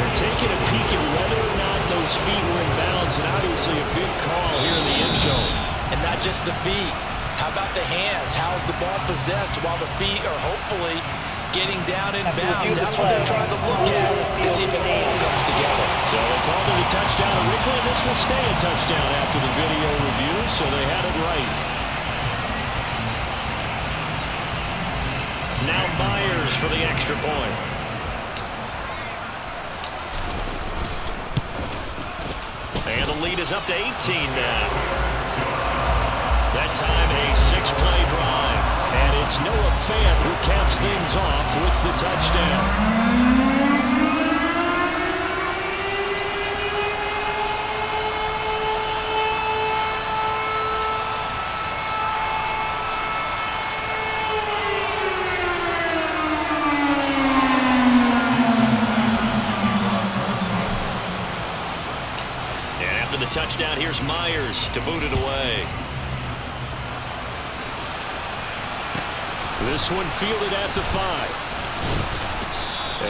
They're taking a peek at whether or not those feet were in bounds, and obviously a big call here in the end zone. And not just the feet. How about the hands? How's the ball possessed while the feet are hopefully getting down in bounds? That's what they're trying to look at to see if it all comes together. So they called it a touchdown originally. This will stay a touchdown after the video review, so they had it right. Now Myers for the extra point. And the lead is up to 18 now. That time a 6-play drive. And it's Noah Fant who caps things off with the touchdown. And after the touchdown, here's Myers to boot it away. This one fielded at the 5.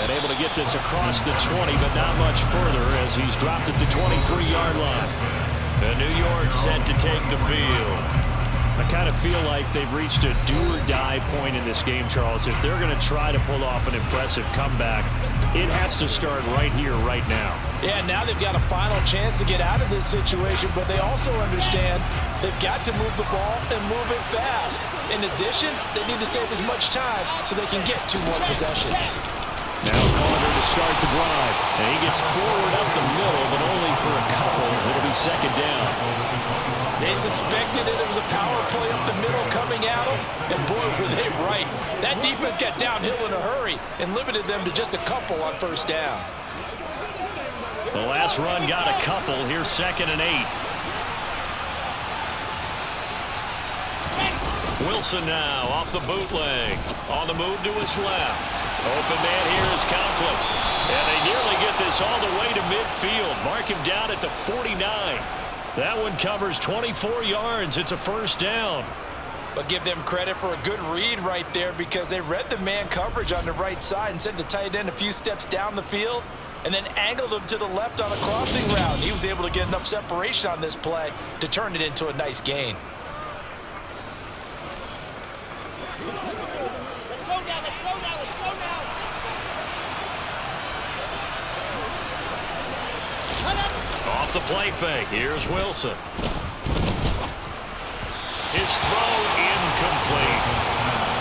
And able to get this across the 20, but not much further as he's dropped at the 23-yard line. And New York set to take the field. I kind of feel like they've reached a do-or-die point in this game, Charles. If they're going to try to pull off an impressive comeback, it has to start right here, right now. Yeah, now they've got a final chance to get out of this situation, but they also understand they've got to move the ball and move it fast. In addition, they need to save as much time so they can get 2 more possessions. Now Carter to start the drive. And he gets forward up the middle, but only for a couple. It'll be second down. They suspected that it was a power play up the middle coming at them, and boy, were they right. That defense got downhill in a hurry and limited them to just a couple on first down. The last run got a couple. Here's 2nd and 8. Wilson now off the bootleg. On the move to his left. Open man here is Conklin. And they nearly get this all the way to midfield. Mark him down at the 49. That one covers 24 yards. It's a first down. But give them credit for a good read right there because they read the man coverage on the right side and sent the tight end a few steps down the field and then angled him to the left on a crossing route. He was able to get enough separation on this play to turn it into a nice gain. Let's go now, let's go now, let's go now. Off the play fake. Here's Wilson. His throw incomplete.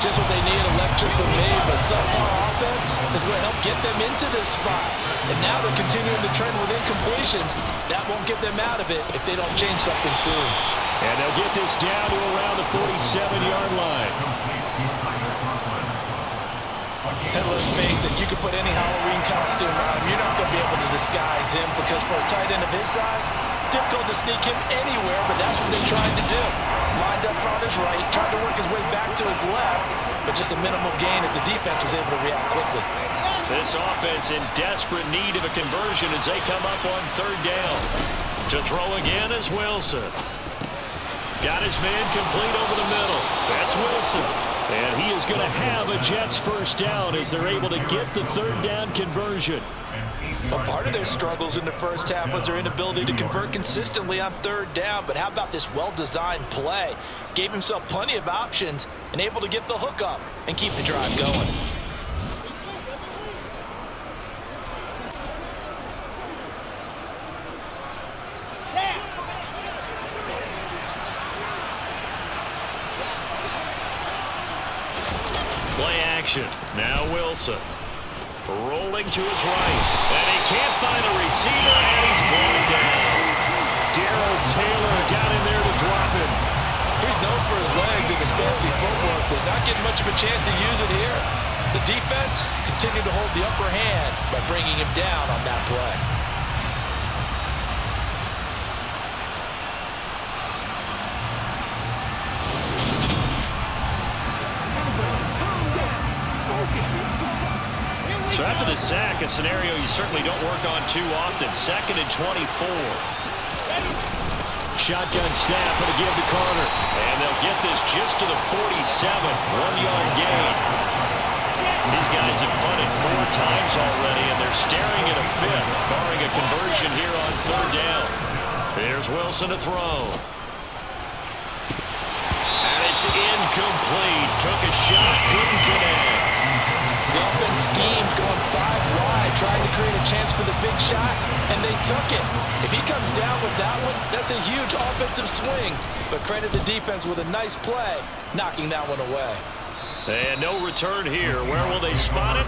Just what they need, electric from me, but subpar offense is what helped get them into this spot. And now they're continuing to trend with incompletions. That won't get them out of it if they don't change something soon. And they'll get this down to around the 47-yard line. And let's face it, you can put any Halloween costume on him. You're not going to be able to disguise him because for a tight end of his size, difficult to sneak him anywhere, but that's what they tried to do. Lined up on his right, tried to work his way back to his left, but just a minimal gain as the defense was able to react quickly. This offense in desperate need of a conversion as they come up on third down. To throw again is Wilson. Got his man complete over the middle. That's Wilson. And he is going to have a Jets first down as they're able to get the third down conversion. Well, part of their struggles in the first half was their inability to convert consistently on third down. But how about this well-designed play? Gave himself plenty of options and able to get the hook up and keep the drive going. action. Now Wilson. Rolling to his right. And he can't find a receiver, and he's brought down. Darrell Taylor got in there to drop him. He's known for his legs and his fancy footwork. Was not getting much of a chance to use it here. The defense continued to hold the upper hand by bringing him down on that play. So after the sack, a scenario you certainly don't work on too often. 2nd and 24. Shotgun snap and a give to Carter. And they'll get this just to the 47. 1-yard gain. These guys have punted 4 times already, and they're staring at a 5th, barring a conversion here on 3rd down. Here's Wilson to throw. And it's incomplete. Took a shot, couldn't connect. The offense schemed, going 5 wide, trying to create a chance for the big shot, and they took it. If he comes down with that one, that's a huge offensive swing. But credit the defense with a nice play, knocking that one away. And no return here. Where will they spot it?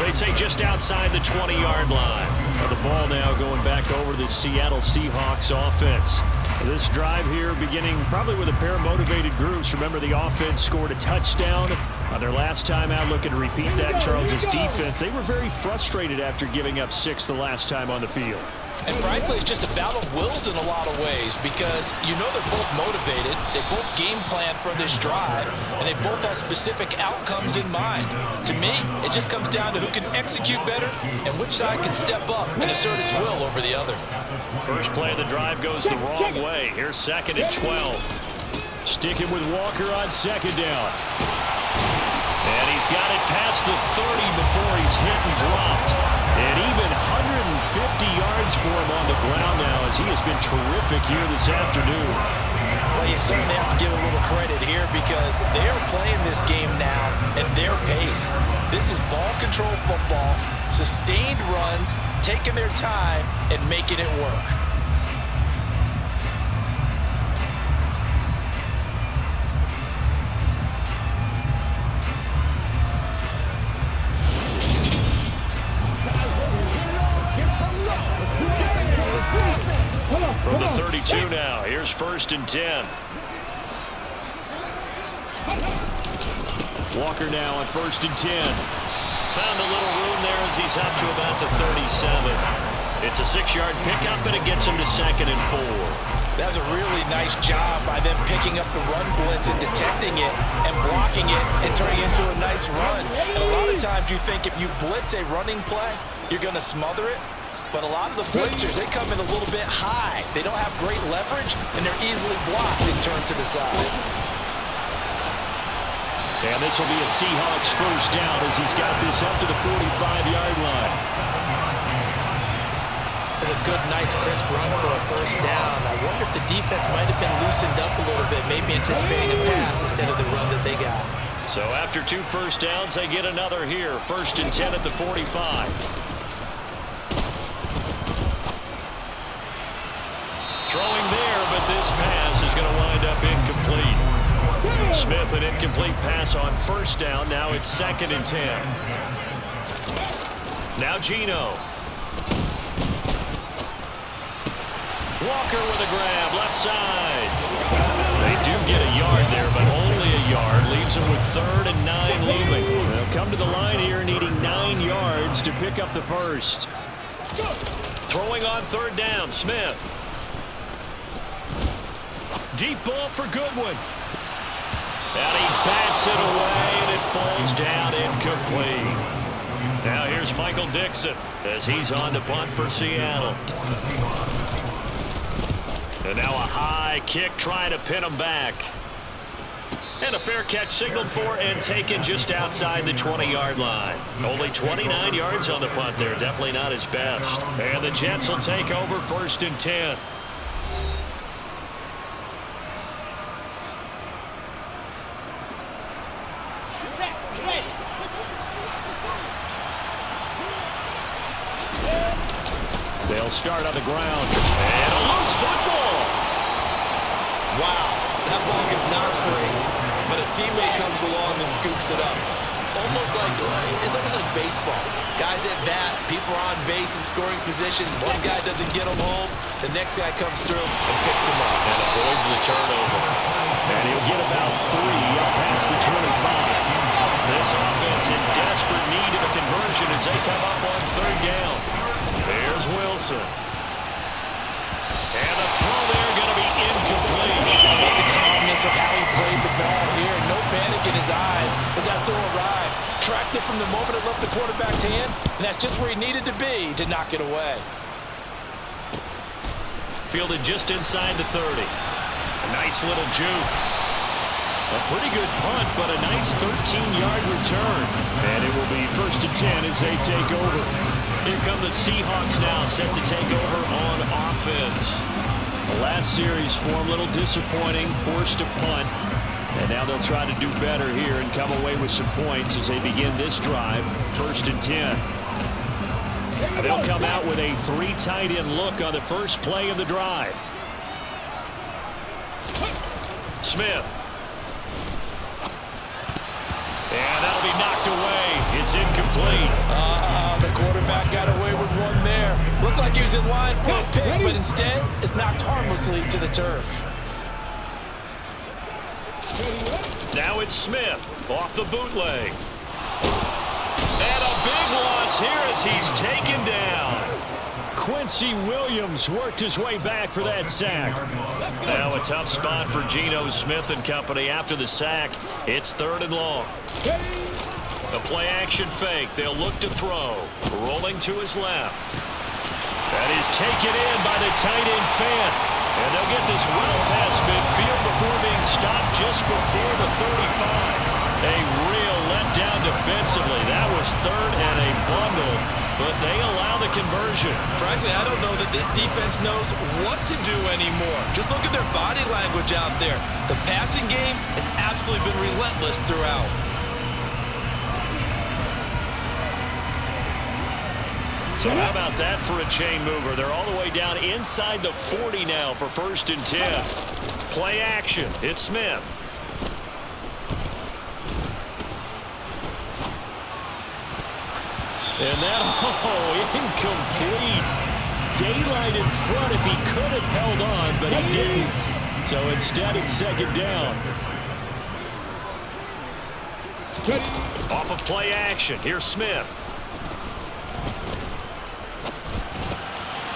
They say just outside the 20-yard line. Well, the ball now going back over the Seattle Seahawks offense. This drive here beginning probably with a pair of motivated groups. Remember, the offense scored a touchdown on their last time out. Looking to repeat that. Charles's defense, they were very frustrated after giving up 6 the last time on the field. And frankly, it's just a battle of wills in a lot of ways because you know they're both motivated, they both game plan for this drive, and they both have specific outcomes in mind. To me, it just comes down to who can execute better and which side can step up and assert its will over the other. First play of the drive goes the wrong way. Here's 2nd and 12. Sticking with Walker on 2nd down. And he's got it past the 30 before he's hit and dropped. And even 150 yards for him on the ground now as he has been terrific here this afternoon. Well, you certainly have to give a little credit here because they're playing this game now at their pace. This is ball control football, sustained runs, taking their time and making it work. From the 32 now, here's 1st and 10. Walker now on 1st and 10. Found a little room there as he's up to about the 37. It's a 6-yard pickup, and it gets him to 2nd and 4. That's a really nice job by them picking up the run blitz and detecting it and blocking it and turning it into a nice run. And a lot of times you think if you blitz a running play, you're going to smother it. But a lot of the blitzers, they come in a little bit high. They don't have great leverage, and they're easily blocked and turned to the side. And this will be a Seahawks 1st down as he's got this up to the 45-yard line. That's a good, nice, crisp run for a 1st down. I wonder if the defense might have been loosened up a little bit, maybe anticipating a pass instead of the run that they got. So after 2 first downs, they get another here. 1st and 10 at the 45. Throwing there, but this pass is going to wind up incomplete. Smith, an incomplete pass on 1st down. Now it's 2nd and 10. Now Geno. Walker with a grab, left side. They do get a yard there, but only a yard. Leaves them with 3rd and 9 Lumen. They'll come to the line here needing 9 yards to pick up the 1st. Throwing on 3rd down, Smith. Deep ball for Goodwin. And he bats it away, and it falls down incomplete. Now here's Michael Dixon as he's on to punt for Seattle. And now a high kick trying to pin him back. And a fair catch signaled for and taken just outside the 20-yard line. Only 29 yards on the punt there. Definitely not his best. And the Jets will take over 1st and 10. They'll start on the ground. And a loose football. Wow, that ball is not free, but a teammate comes along and scoops it up. almost like baseball. Guys at bat, people are on base in scoring position. One guy doesn't get them home, the next guy comes through and picks him up. And avoids the turnover. And he'll get about 3 up past the 25. This offense in desperate need of a conversion as they come up on 3rd down. There's Wilson. And the throw there going to be incomplete. The calmness of how he played the ball here. No panic in his eyes as that throw arrived. Tracked it from the moment it left the quarterback's hand, and that's just where he needed to be to knock it away. Fielded just inside the 30. A nice little juke. A pretty good punt, but a nice 13-yard return. And it will be 1st and 10 as they take over. Here come the Seahawks now, set to take over on offense. The last series for them, a little disappointing, forced a punt. And now they'll try to do better here and come away with some points as they begin this drive, 1st and 10. They'll come out with a 3 tight end look on the first play of the drive. Smith. And that'll be knocked away. It's incomplete. The quarterback got away with one there. Looked like he was in line for a pick, but instead it's knocked harmlessly to the turf. Now it's Smith off the bootleg. And a big loss here as he's taken down. Quincy Williams worked his way back for that sack. Now a tough spot for Geno Smith and company after the sack. It's 3rd and long. The play action fake. They'll look to throw. Rolling to his left. That is taken in by the tight end Fan. And they'll get this well past midfield before being stopped just before the 35. A real letdown defensively. That was 3rd and a bundle, but they allow the conversion. Frankly, I don't know that this defense knows what to do anymore. Just look at their body language out there. The passing game has absolutely been relentless throughout. So how about that for a chain mover? They're all the way down inside the 40 now for 1st and 10. Play action. It's Smith. And that, incomplete. Daylight in front if he could have held on, but he didn't. So instead it's 2nd down. Off of play action. Here's Smith.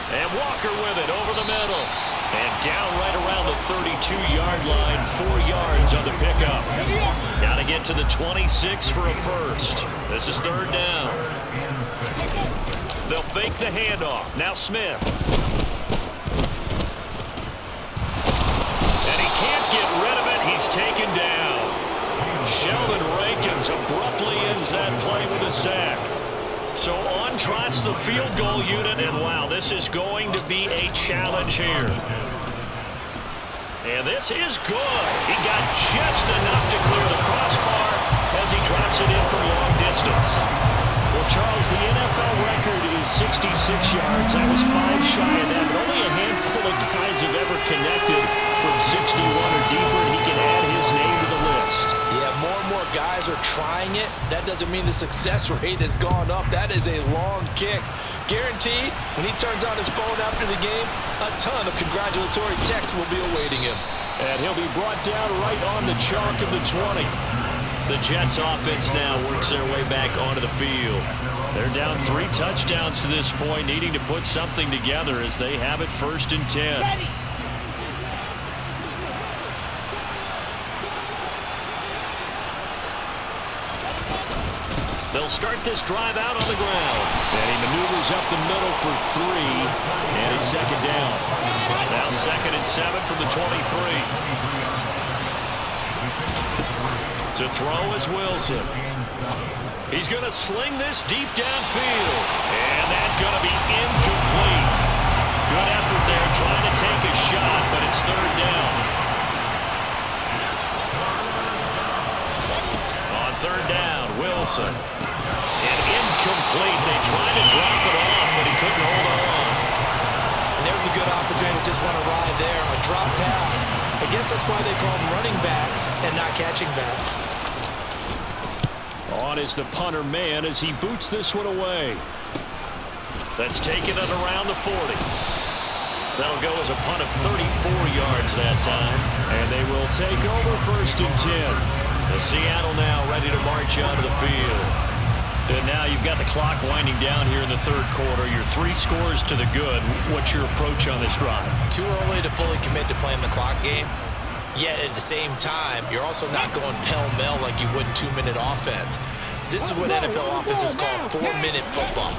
And Walker with it over the middle. And down right around the 32-yard line, 4 yards on the pickup. Got to get to the 26 for a first. This is 3rd down. They'll fake the handoff. Now Smith. And he can't get rid of it. He's taken down. Sheldon Rankins abruptly ends that play with a sack. So on trots the field goal unit, and wow, this is going to be a challenge here. And this is good. He got just enough to clear the crossbar as he drops it in from long distance. Well, Charles, the NFL record is 66 yards. I was 5 shy of that, but only a handful of guys have ever connected from 61 or deeper, and he can add his name to the list. Yeah, more and more guys are trying it. That doesn't mean the success rate has gone up. That is a long kick. Guaranteed, when he turns on his phone after the game, a ton of congratulatory texts will be awaiting him. And he'll be brought down right on the chalk of the 20. The Jets offense now works their way back onto the field. They're down 3 touchdowns to this point, needing to put something together as they have it 1st and 10. Ready. They'll start this drive out on the ground. And he maneuvers up the middle for 3. And it's 2nd down. Now 2nd and 7 from the 23. To throw is Wilson. He's going to sling this deep downfield. And that's going to be incomplete. Good effort there trying to take a shot, but it's 3rd down. On 3rd down, Wilson. And incomplete. They tried to drop it off, but he couldn't hold on. And there's a good opportunity to just want to ride there. A drop pass. I guess that's why they call them running backs and not catching backs. On is the punter man as he boots this one away. That's taken it around the 40. That'll go as a punt of 34 yards that time. And they will take over 1st and 10. The Seattle now ready to march onto the field. And now you've got the clock winding down here in the 3rd quarter. Your 3 scores to the good. What's your approach on this drive? Too early to fully commit to playing the clock game. Yet at the same time, you're also not going pell-mell like you would in 2-minute offense. This is what NFL offenses call 4-minute football.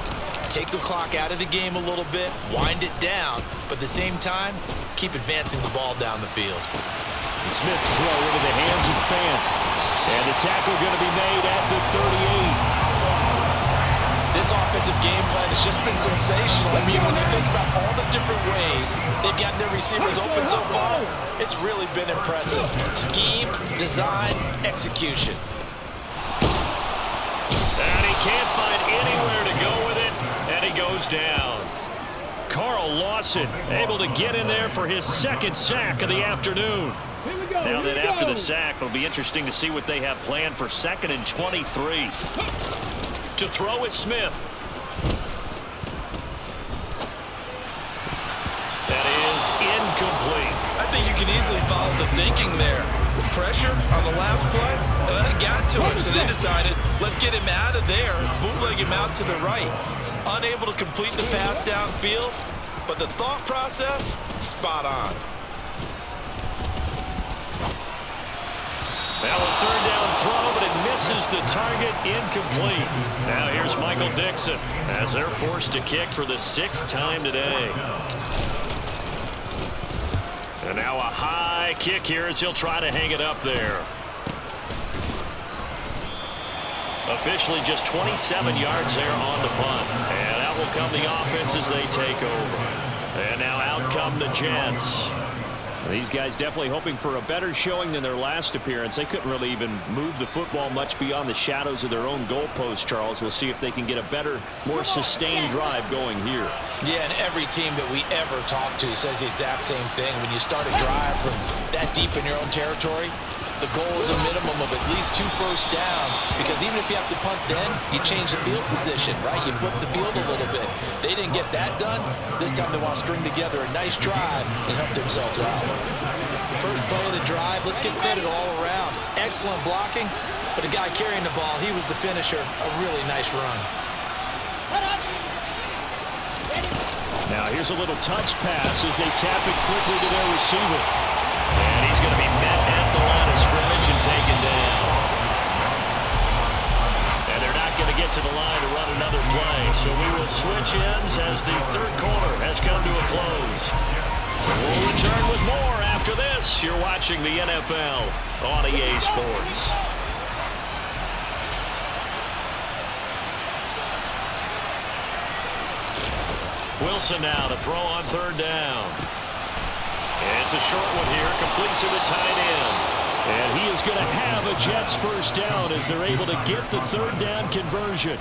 Take the clock out of the game a little bit, wind it down, but at the same time, keep advancing the ball down the field. The Smith's throw into the hands of Fant. And the tackle going to be made at the 38. This offensive game plan has just been sensational. I mean, when you think about all the different ways they've gotten their receivers open so far, it's really been impressive. Scheme, design, execution. And he can't find anywhere to go with it, and he goes down. Carl Lawson able to get in there for his 2nd sack of the afternoon. Now then, after the sack, it'll be interesting to see what they have planned for 2nd and 23. To throw is Smith. That is incomplete. I think you can easily follow the thinking there. The pressure on the last play, that got to him, so they decided, let's get him out of there, bootleg him out to the right. Unable to complete the pass downfield, but the thought process, spot on. Now a 3rd down throw, but it misses the target, incomplete. Now here's Michael Dixon as they're forced to kick for the 6th time today. And now a high kick here as he'll try to hang it up there. Officially just 27 yards there on the punt. And out will come the offense as they take over. And now out come the Jets. These guys definitely hoping for a better showing than their last appearance. They couldn't really even move the football much beyond the shadows of their own goalpost, Charles. We'll see if they can get a better, more sustained drive going here. Yeah, and every team that we ever talk to says the exact same thing. When you start a drive from that deep in your own territory, the goal is a minimum of at least 2 first downs, because even if you have to punt then, you change the field position, right? You flip the field a little bit. They didn't get that done. This time they want to string together a nice drive and help themselves out. First play of the drive, let's give credit all around. Excellent blocking, but the guy carrying the ball, he was the finisher. A really nice run. Now here's a little touch pass as they tap it quickly to their receiver. And he's going to be met at the line of scrimmage and taken down. And they're not going to get to the line to run another play. So we will switch ends as the 3rd quarter has come to a close. We'll return with more after this. You're watching the NFL on EA Sports. Wilson now to throw on 3rd down. It's a short one here, complete to the tight end. And he is going to have a Jets 1st down as they're able to get the 3rd down conversion.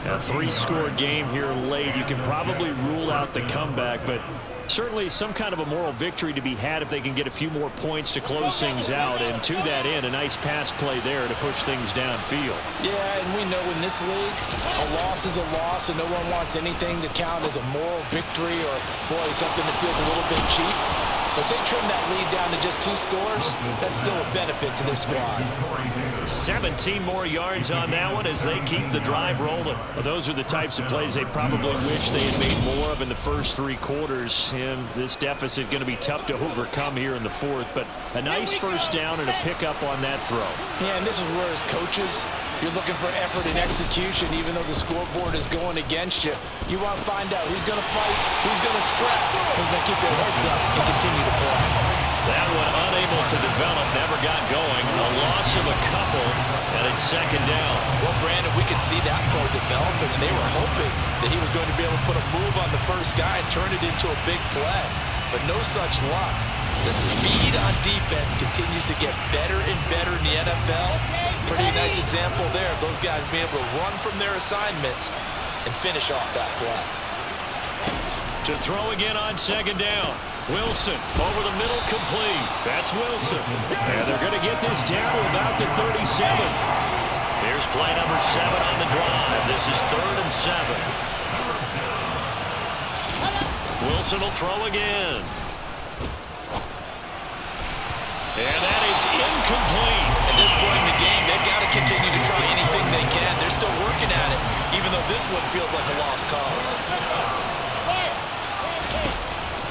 A 3-score game here late. You can probably rule out the comeback, but certainly some kind of a moral victory to be had if they can get a few more points to close things out. And to that end, a nice pass play there to push things downfield. Yeah, and we know in this league, a loss is a loss, and no one wants anything to count as a moral victory or, boy, something that feels a little bit cheap. But they trim that lead down to just 2 scores. That's still a benefit to this squad. 17 more yards on that one as they keep the drive rolling. Well, those are the types of plays they probably wish they had made more of in the first 3 quarters. And this deficit going to be tough to overcome here in the 4th. But a nice 1st down and a pickup on that throw. Yeah, and this is where as coaches, you're looking for effort and execution, even though the scoreboard is going against you. You want to find out who's going to fight, who's going to scrap, who's going to keep their heads up and continue to play. That one unable to develop, never got going. A loss of a couple, and it's 2nd down. Well, Brandon, we could see that play developing, and they were hoping that he was going to be able to put a move on the first guy and turn it into a big play. But no such luck. The speed on defense continues to get better and better in the NFL. Pretty nice example there of those guys being able to run from their assignments and finish off that play. To throw again on 2nd down. Wilson over the middle, complete. That's Wilson. And they're going to get this down to about the 37. Here's play number 7 on the drive. This is 3rd and 7. Wilson will throw again. And that is incomplete. At this point in the game, they've got to continue to try anything they can. They're still working at it, even though this one feels like a lost cause.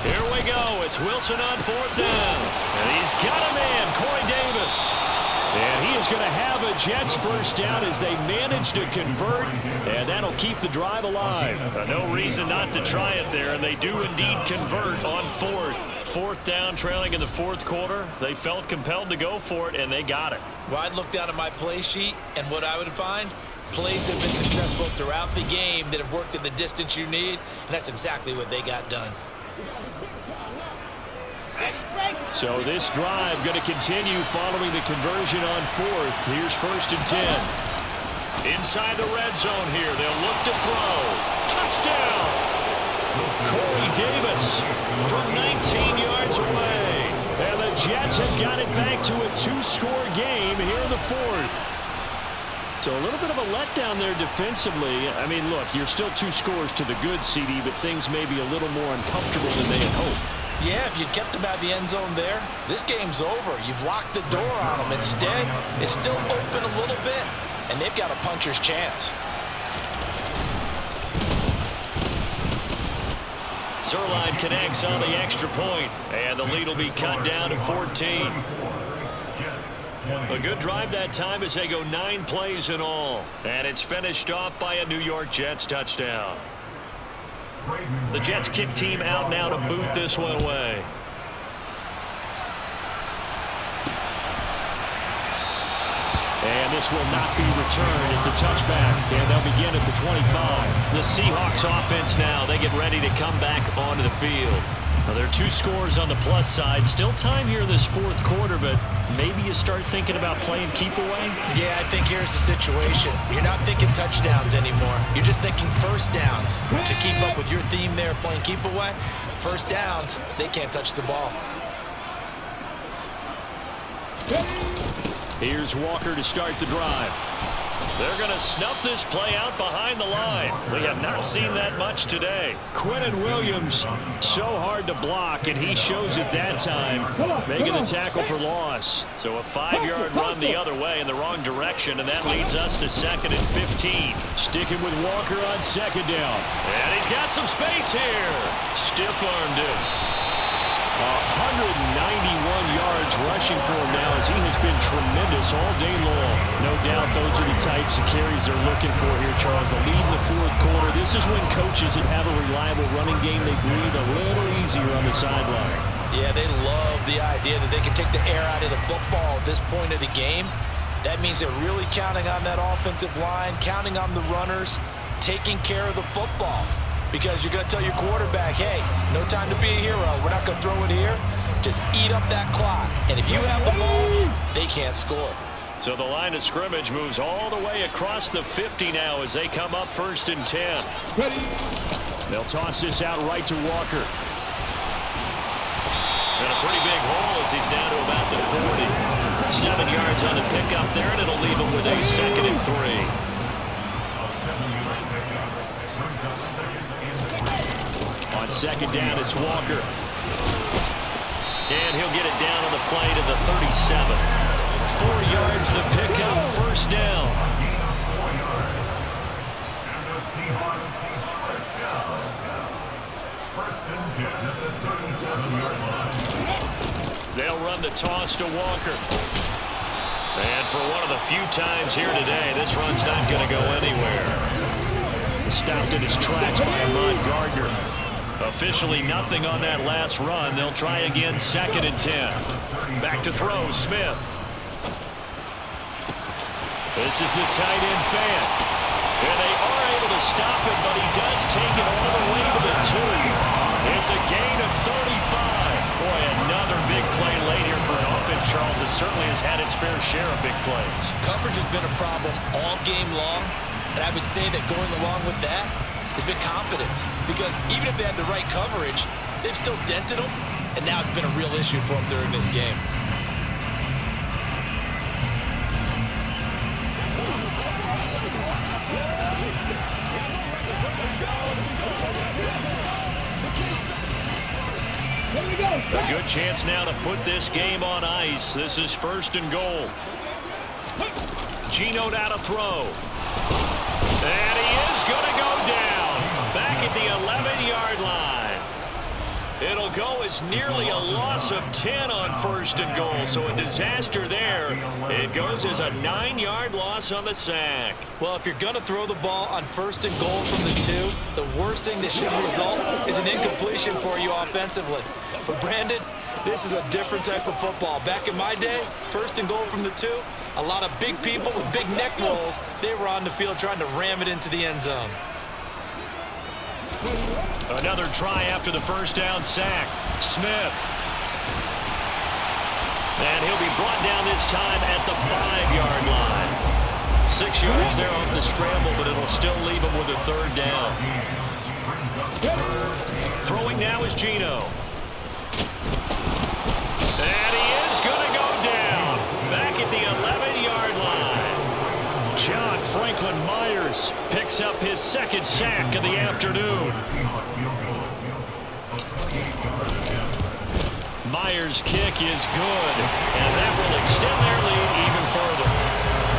Here we go. It's Wilson on 4th down. And he's got a man, Corey Davis. And he is going to have a Jets first down as they manage to convert, and that'll keep the drive alive. No reason not to try it there, and they do indeed convert on 4th. 4th down, trailing in the 4th quarter. They felt compelled to go for it, and they got it. Well, I'd look down at my play sheet, and what I would find, plays have been successful throughout the game that have worked in the distance you need, and that's exactly what they got done. So this drive going to continue following the conversion on 4th. Here's 1st and 10. Inside the red zone here. They'll look to throw. Touchdown! Corey Davis from 19 yards away. And the Jets have got it back to a 2-score game here in the 4th. So a little bit of a letdown there defensively. I mean, look, you're still 2 scores to the good, CD, but things may be a little more uncomfortable than they had hoped. Yeah, if you kept them out of the end zone there, this game's over. You've locked the door on them. Instead, it's still open a little bit, and they've got a puncher's chance. Zerline connects on the extra point, and the lead will be cut down to 14. A good drive that time as they go 9 plays in all, and it's finished off by a New York Jets touchdown. The Jets kick team out now to boot this one away. And this will not be returned. It's a touchback, and they'll begin at the 25. The Seahawks offense now, they get ready to come back onto the field. Now, there are 2 scores on the plus side. Still time here in this 4th quarter, but maybe you start thinking about playing keep away? Yeah, I think here's the situation. You're not thinking touchdowns anymore. You're just thinking first downs. To keep up with your theme there, playing keep away, first downs, they can't touch the ball. Here's Walker to start the drive. They're going to snuff this play out behind the line. We have not seen that much today. Quinnen Williams, so hard to block, and he shows it that time, making the tackle for loss. So a 5-yard run the other way in the wrong direction, and that leads us to 2nd and 15. Sticking with Walker on 2nd down. And he's got some space here. Stiff-armed it. 191 yards rushing for him now as he has been tremendous all day long. No doubt those are the types of carries they're looking for here, Charles. The lead in the 4th quarter. This is when coaches that have a reliable running game, they breathe a little easier on the sideline. Yeah, they love the idea that they can take the air out of the football at this point of the game. That means they're really counting on that offensive line, counting on the runners, taking care of the football. Because you're going to tell your quarterback, hey, no time to be a hero. We're not going to throw it here. Just eat up that clock. And if you have the ball, they can't score. So the line of scrimmage moves all the way across the 50 now as they come up 1st and 10. They'll toss this out right to Walker. And a pretty big hole as he's down to about the 40. 7 yards on the pickup there, and it'll leave him with a 2nd and 3. On 2nd down, it's Walker. And he'll get it down on the play to the 37. 4 yards the pickup, 1st down. They'll run the toss to Walker. And for one of the few times here today, this run's not going to go anywhere. Stopped in his tracks by Ahmad Gardner. Officially nothing on that last run. They'll try again 2nd and 10. Back to throw, Smith. This is the tight end fan. And they are able to stop it, but he does take it all the way to the 2. It's a gain of 35. Boy, another big play late here for an offense, Charles. It certainly has had its fair share of big plays. Coverage has been a problem all game long, and I would say that going along with that has been confidence, because even if they had the right coverage, they've still dented them, and now it's been a real issue for them during this game. A good chance now to put this game on ice. This is 1st and goal. Geno now to throw. And he is going to go down. Back at the 11-yard line. It'll go as nearly a loss of 10 on 1st and goal. So a disaster there. It goes as a 9-yard loss on the sack. Well, if you're going to throw the ball on 1st and goal from the 2, the worst thing that should result is an incompletion for you offensively. But Brandon, this is a different type of football. Back in my day, 1st and goal from the 2, a lot of big people with big neck rolls, they were on the field trying to ram it into the end zone. Another try after the 1st down sack. Smith. And he'll be brought down this time at the 5-yard line. 6 yards there off the scramble, but it'll still leave him with a 3rd down. Throwing now is Geno. And he is going to go down. Back at the 11-yard line. John Franklin Myers picks up his 2nd sack of the afternoon. Myers' kick is good, and that will extend their lead even further.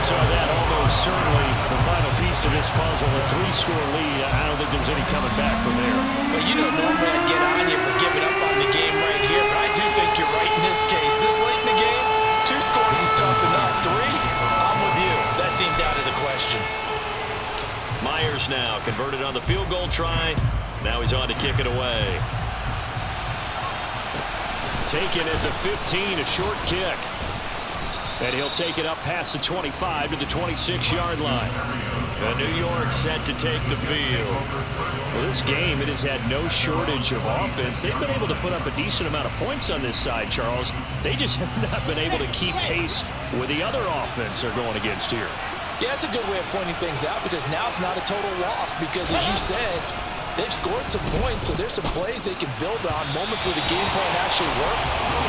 So that almost certainly the final piece to this puzzle, a 3-score lead. I don't think there's any coming back from there. Well, you know, normally I'd get on you for giving up on the game right here, but I do think you're right in this case. This late in the game, 2 scores is tough enough. 3, I'm with you. That seems out of the question. Myers now converted on the field goal try. Now he's on to kick it away. Taken at the 15, a short kick. And he'll take it up past the 25 to the 26-yard line. And New York set to take the field. Well, this game, it has had no shortage of offense. They've been able to put up a decent amount of points on this side, Charles. They just have not been able to keep pace with the other offense they're going against here. Yeah, it's a good way of pointing things out because now it's not a total loss because, as you said, they've scored some points, so there's some plays they can build on, moments where the game plan actually worked.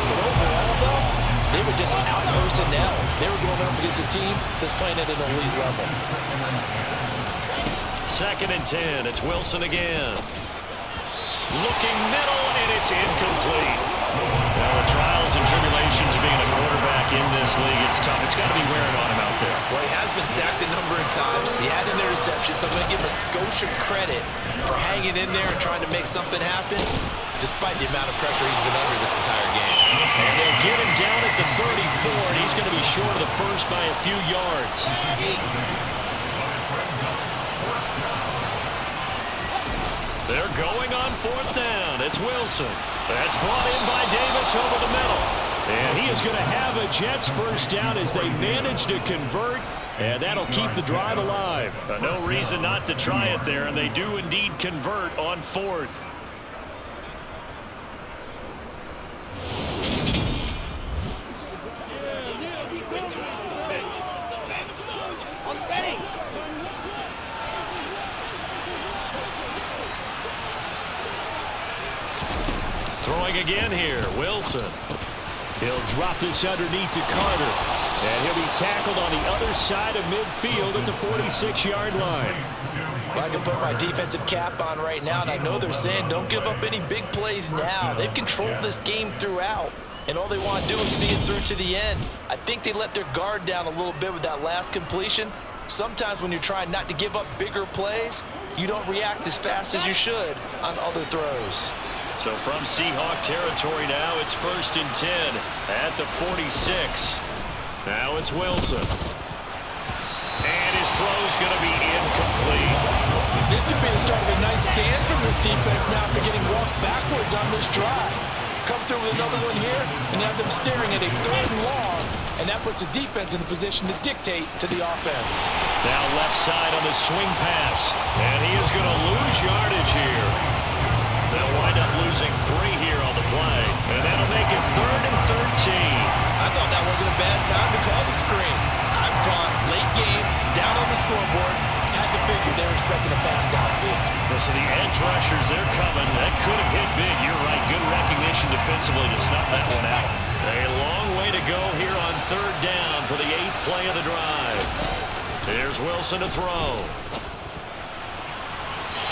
But overall, though, they were just out personnel. They were going up against a team that's playing at an elite level. 2nd and 10. It's Wilson again. Looking middle, and it's incomplete. Well, the trials and tribulations of being a quarterback in this league, it's tough. It's got to be wearing on him out there. Well, he has been sacked a number of times. He had an interception, so I'm going to give him a skosh of credit for hanging in there and trying to make something happen, despite the amount of pressure he's been under this entire game. And they'll get him down at the 34, and he's going to be short of the first by a few yards. They're going on 4th down. It's Wilson. That's brought in by Davis over the middle. And he is going to have a Jets 1st down as they manage to convert, and that'll keep the drive alive. No reason not to try it there, and they do indeed convert on 4th. Throwing again here, Wilson. He'll drop this underneath to Carter. And he'll be tackled on the other side of midfield at the 46-yard line. Well, I can put my defensive cap on right now, and I know they're saying don't give up any big plays now. They've controlled this game throughout, and all they want to do is see it through to the end. I think they let their guard down a little bit with that last completion. Sometimes when you're trying not to give up bigger plays, you don't react as fast as you should on other throws. So from Seahawk territory now, it's 1st and 10 at the 46. Now it's Wilson. And his throw's going to be incomplete. This could be the start of a nice stand from this defense now after getting walked backwards on this drive. Come through with another one here and have them staring at a 3rd and long, and that puts the defense in a position to dictate to the offense. Now left side on the swing pass, and he is going to lose yardage here. They'll wind up losing 3 here on the play, and that'll make it 3rd and 13. I thought that wasn't a bad time to call the screen. I thought late game, down on the scoreboard, had to figure they were expecting a pass downfield. Well, so the edge rushers, they're coming. That could have hit big. You're right. Good recognition defensively to snuff that one out. A long way to go here on 3rd down for the 8th play of the drive. Here's Wilson to throw.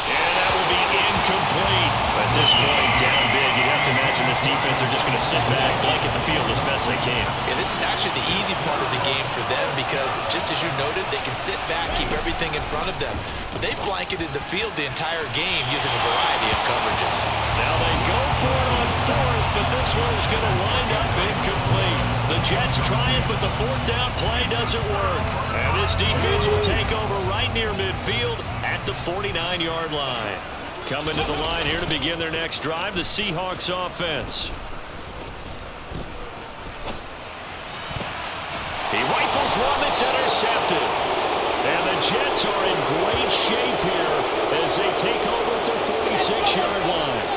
And that will be incomplete. At this point, down big, you'd have to imagine this defense are just sit back, blanket the field as best they can. Yeah, this is actually the easy part of the game for them because, just as you noted, they can sit back, keep everything in front of them. But they've blanketed the field the entire game using a variety of coverages. Now they go for it on fourth, but this one is going to wind up incomplete. The Jets try it, but the fourth down play doesn't work. And this defense will take over right near midfield at the 49-yard line. Coming to the line here to begin their next drive, the Seahawks offense. He rifles one that's intercepted. And the Jets are in great shape here as they take over at their 46-yard line.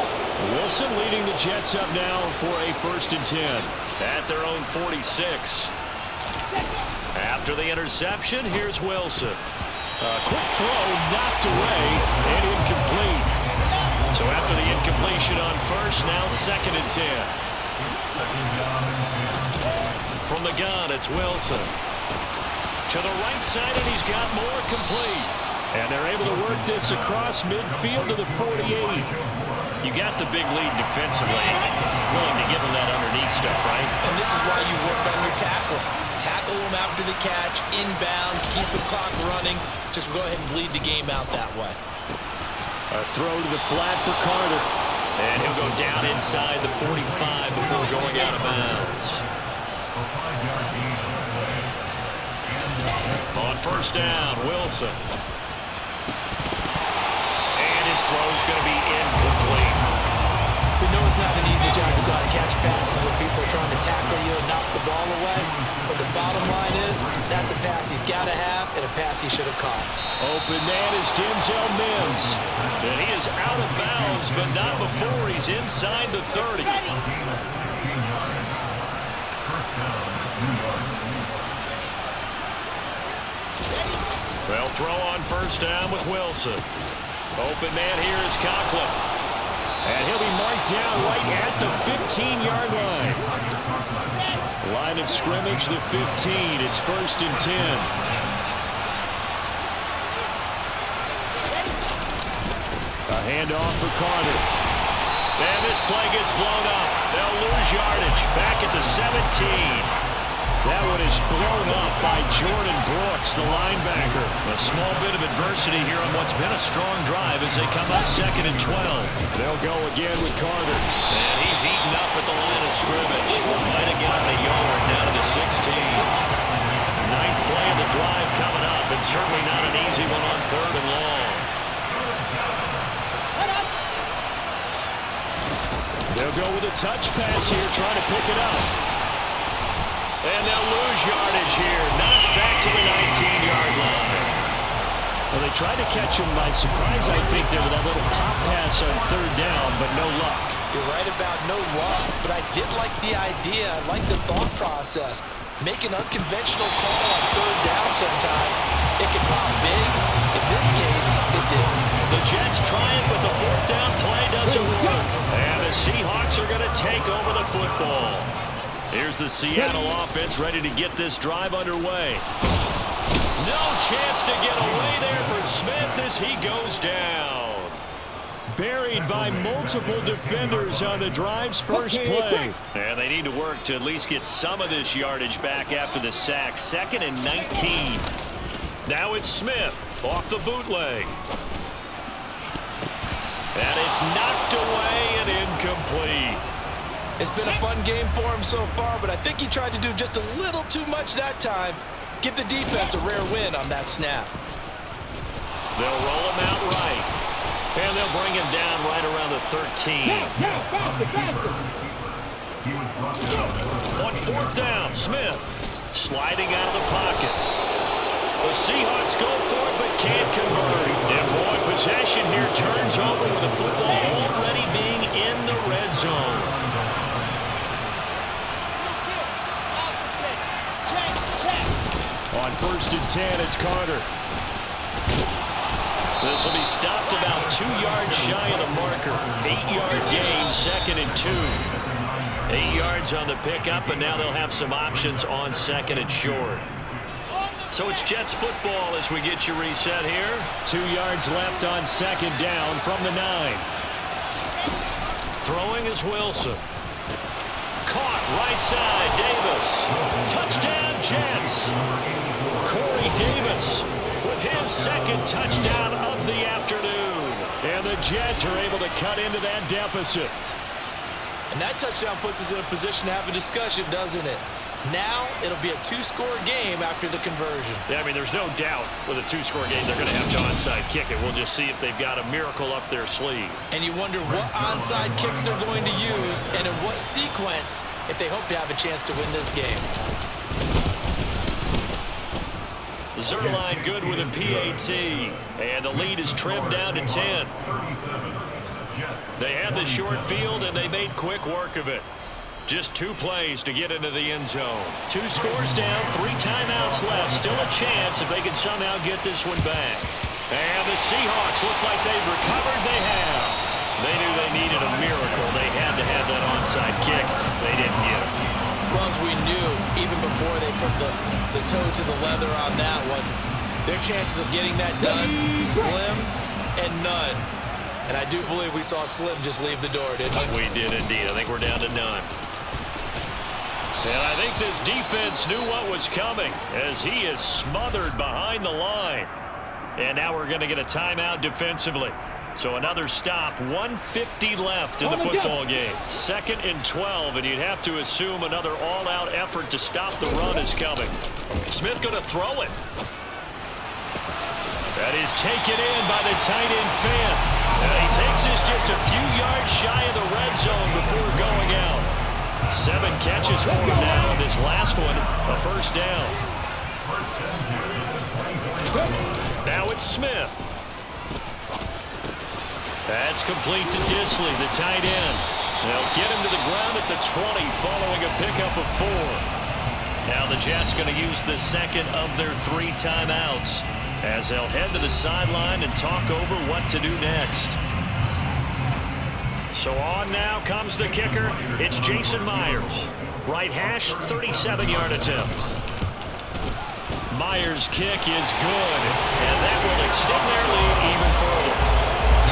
Wilson leading the Jets up now for a 1st and 10 at their own 46. After the interception, here's Wilson. A quick throw knocked away and incomplete. So after the incompletion on first, now 2nd and 10. From the gun, it's Wilson. To the right side, and he's got more complete. And they're able to work this across midfield to the 48. You got the big lead defensively. Willing to give him that underneath stuff, right? And this is why you work on your tackling. Tackle him after the catch, inbounds, keep the clock running. Just go ahead and bleed the game out that way. A throw to the flat for Carter. And he'll go down inside the 45 before going out of bounds. On 1st down, Wilson. And his throw's going to be incomplete. We know it's not an easy job to go out and catch passes when people are trying to tackle you and knock the ball away. But the bottom line is, that's a pass he's got to have and a pass he should have caught. Open man is Denzel Mims. And he is out of bounds, but not before he's inside the 30. They'll throw on 1st down with Wilson. Open man here is Conklin. And he'll be marked down right at the 15-yard line. Line of scrimmage, the 15. It's 1st and 10. A handoff for Carter. And this play gets blown up. They'll lose yardage. Back at the 17. That one is blown up by Jordan Brooks, the linebacker. A small bit of adversity here on what's been a strong drive as they come up 2nd and 12. They'll go again with Carter. And he's eaten up at the line of scrimmage. Might have gotten a yard down to the 16. 9th play of the drive coming up, and certainly not an easy one on 3rd and long. They'll go with a touch pass here, trying to pick it up. And they'll lose yardage here. Knocked back to the 19-yard line. Well, they tried to catch him by surprise, I think, there with that little pop pass on 3rd down, but no luck. You're right about no luck, but I did like the idea. I like the thought process. Make an unconventional call on 3rd down sometimes. It can pop big. In this case, it didn't. The Jets try it, but the 4th down play doesn't work. And the Seahawks are going to take over the football. Here's the Seattle offense ready to get this drive underway. No chance to get away there for Smith as he goes down. Buried by multiple defenders on the drive's first play. And they need to work to at least get some of this yardage back after the sack. 2nd and 19. Now it's Smith off the bootleg. And it's knocked away and incomplete. It's been a fun game for him so far, but I think he tried to do just a little too much that time. Give the defense a rare win on that snap. They'll roll him out right. And they'll bring him down right around the 13. On 4th down, Smith sliding out of the pocket. The Seahawks go for it but can't convert. And boy, possession here turns over with the football already being in the red zone. On 1st and 10, it's Carter. This will be stopped about 2 yards shy of the marker. 8-yard gain, 2nd and 2. 8 yards on the pickup, and now they'll have some options on 2nd and short. So it's Jets football as we get you reset here. 2 yards left on 2nd down from the 9. Throwing is Wilson. Caught right side, Davis. Touchdown, Jets. Corey Davis with his second touchdown of the afternoon. And the Jets are able to cut into that deficit. And that touchdown puts us in a position to have a discussion, doesn't it? Now it'll be a two-score game after the conversion. Yeah, I mean, there's no doubt with a two-score game they're going to have to onside kick it. We'll just see if they've got a miracle up their sleeve. And you wonder what onside kicks they're going to use and in what sequence if they hope to have a chance to win this game. Zerline good with a PAT. And the lead is trimmed down to 10. They had the short field, and they made quick work of it. Just 2 plays to get into the end zone. 2 scores down, 3 timeouts left. Still a chance if they can somehow get this one back. And the Seahawks, looks like they've recovered. They have. They knew they needed a miracle. They had to have that onside kick. They didn't get it. Well, as we knew, even before they put the toe to the leather on that one, their chances of getting that done, slim and none. And I do believe we saw Slim just leave the door, didn't we? We did indeed. I think we're down to none. And I think this defense knew what was coming as he is smothered behind the line. And now we're going to get a timeout defensively. So another stop, 1:50 left in the football game. 2nd and 12, and you'd have to assume another all-out effort to stop the run is coming. Smith going to throw it. That is taken in by the tight end Fan. And he takes this just a few yards shy of the red zone before going out. 7 catches for him now. This last one, a first down. Now it's Smith. That's complete to Disley, the tight end. They'll get him to the ground at the 20 following a pickup of 4. Now the Jets going to use the second of their 3 timeouts as they'll head to the sideline and talk over what to do next. So on now comes the kicker. It's Jason Myers. Right hash, 37-yard attempt. Myers' kick is good, and that will extend their lead even further.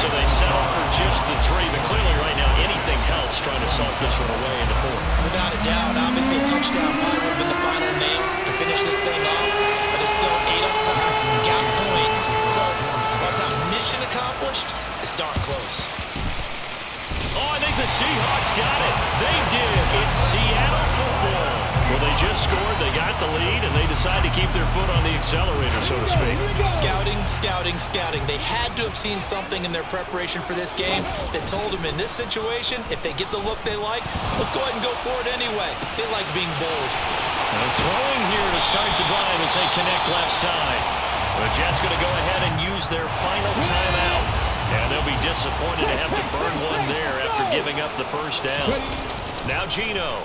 So they settle for just the 3, but clearly right now anything helps trying to salt this one away into 4. Without a doubt, obviously a touchdown probably would have been the final nail to finish this thing off, but it's still 8 up top, got points. So while it's not mission accomplished, it's darn close. Oh, I think the Seahawks got it. They did. It's Seattle football. Well, they just scored, they got the lead, and they decide to keep their foot on the accelerator, so to speak. Scouting, scouting, scouting. They had to have seen something in their preparation for this game that told them in this situation, if they get the look they like, let's go ahead and go for it anyway. They like being bold. And throwing here to start the drive as they connect left side. The Jets going to go ahead and use their final timeout. And they'll be disappointed to have to burn one there after giving up the first down. Now Geno.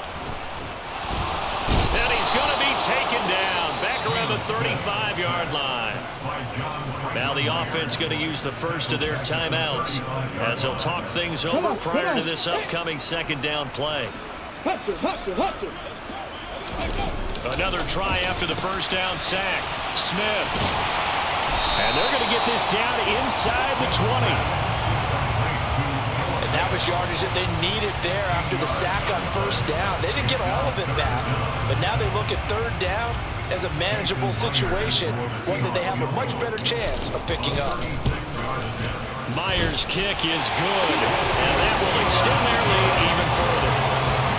And he's going to be taken down back around the 35-yard line. Now the offense going to use the first of their timeouts as they'll talk things over prior to this upcoming second down play. Another try after the first down sack. Smith. And they're going to get this down inside the 20. And that was yardage that they needed there after the sack on first down. They didn't get all of it back, but now they look at third down as a manageable situation, one that they have a much better chance of picking up. Myers' kick is good, and that will extend their lead even further.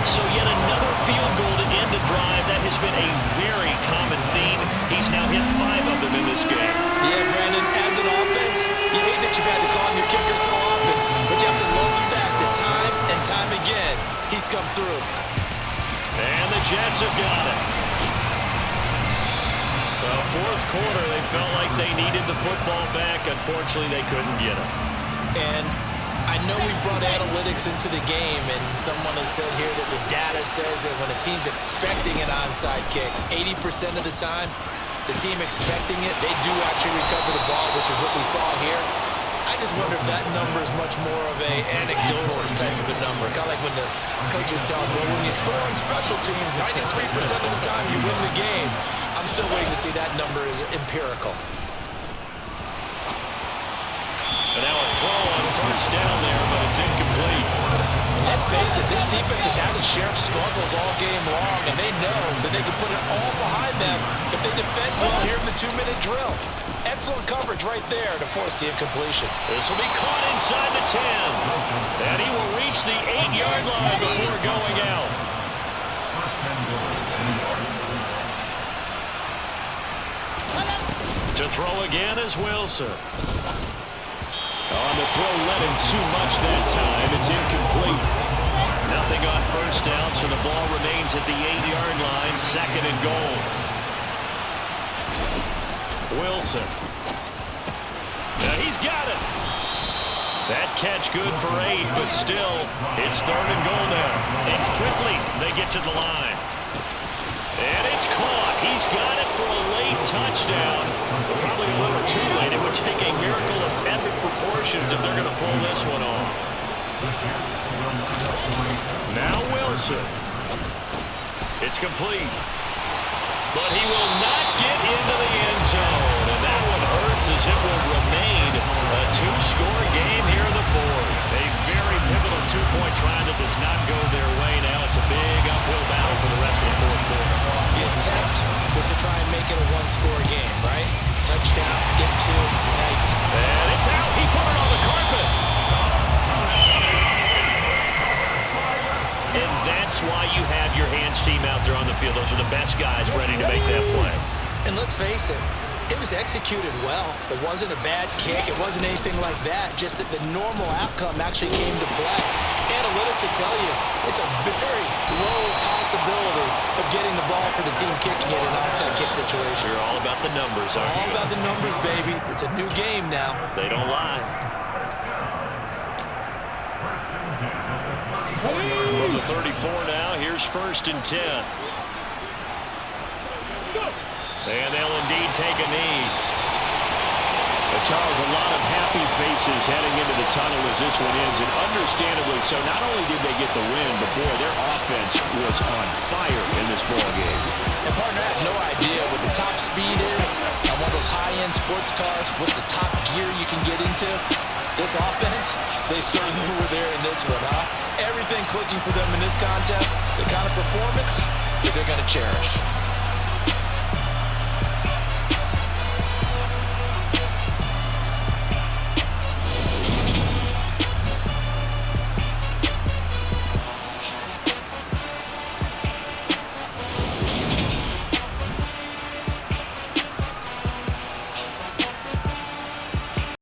So yet another field goal to end the drive. That has been a very common theme. He's now hit 5 of them in this game. Yeah, Brandon, as an offense, you hate that you've had to call on your kicker so often, but you have to love the fact that time and time again, he's come through. And the Jets have got it. The fourth quarter, they felt like they needed the football back. Unfortunately, they couldn't get it. And I know we brought analytics into the game, and someone has said here that the data says that when a team's expecting an onside kick, 80% of the time, the team expecting it, they do actually recover the ball, which is what we saw here. I just wonder if that number is much more of a anecdotal type of a number. Kind of like when the coaches tell us, well, when you score on special teams, 93% of the time you win the game. I'm still waiting to see that number is empirical. And now a throw on first down there, but it's It's incomplete. Let's face it, this defense has had its share of struggles all game long, and they know that they can put it all behind them if they defend well here in the 2-minute drill. Excellent coverage right there to force the incompletion. This will be caught inside the 10. And he will reach the 8-yard line before going out. To throw again is Wilson. On the throw, let him too much that time. It's incomplete. Nothing on first down, so the ball remains at the 8-yard line, 2nd and goal. Wilson. Now he's got it. That catch good for 8, but still, it's 3rd and goal now. And quickly, they get to the line. And it's caught. He's got it for a late touchdown. But probably a little too late. It would take a miracle of epic proportions if they're going to pull this one off. Now Wilson. It's complete. But he will not get into the end zone. And that one hurts as it will remain a 2-score game here in the 4th. A very pivotal 2-point try that does not go their way now. It's a big uphill battle for the rest of the 4th quarter. The attempt was to try and make it a 1-score game, right? Touchdown, get 2, knifed. And it's out. He put it on the carpet. And that's why you have your hands team out there on the field. Those are the best guys ready to make that play. And let's face it, it was executed well. It wasn't a bad kick. It wasn't anything like that. Just that the normal outcome actually came to play. Analytics will tell you it's a very low possibility of getting the ball for the team kicking it in an onside kick situation. You're all about the numbers, aren't you? All about the numbers, baby. It's a new game now. They don't lie. From the 34 now, here's 1st and 10. And they'll indeed take a knee. Charles, a lot of happy faces heading into the tunnel as this one ends, and understandably so. Not only did they get the win, but boy, their offense was on fire in this ball game. And partner, I have no idea what the top speed is on one of those high-end sports cars. What's the top gear you can get into? This offense, they certainly were there in this one, huh? Everything clicking for them in this contest, the kind of performance that they're going to cherish.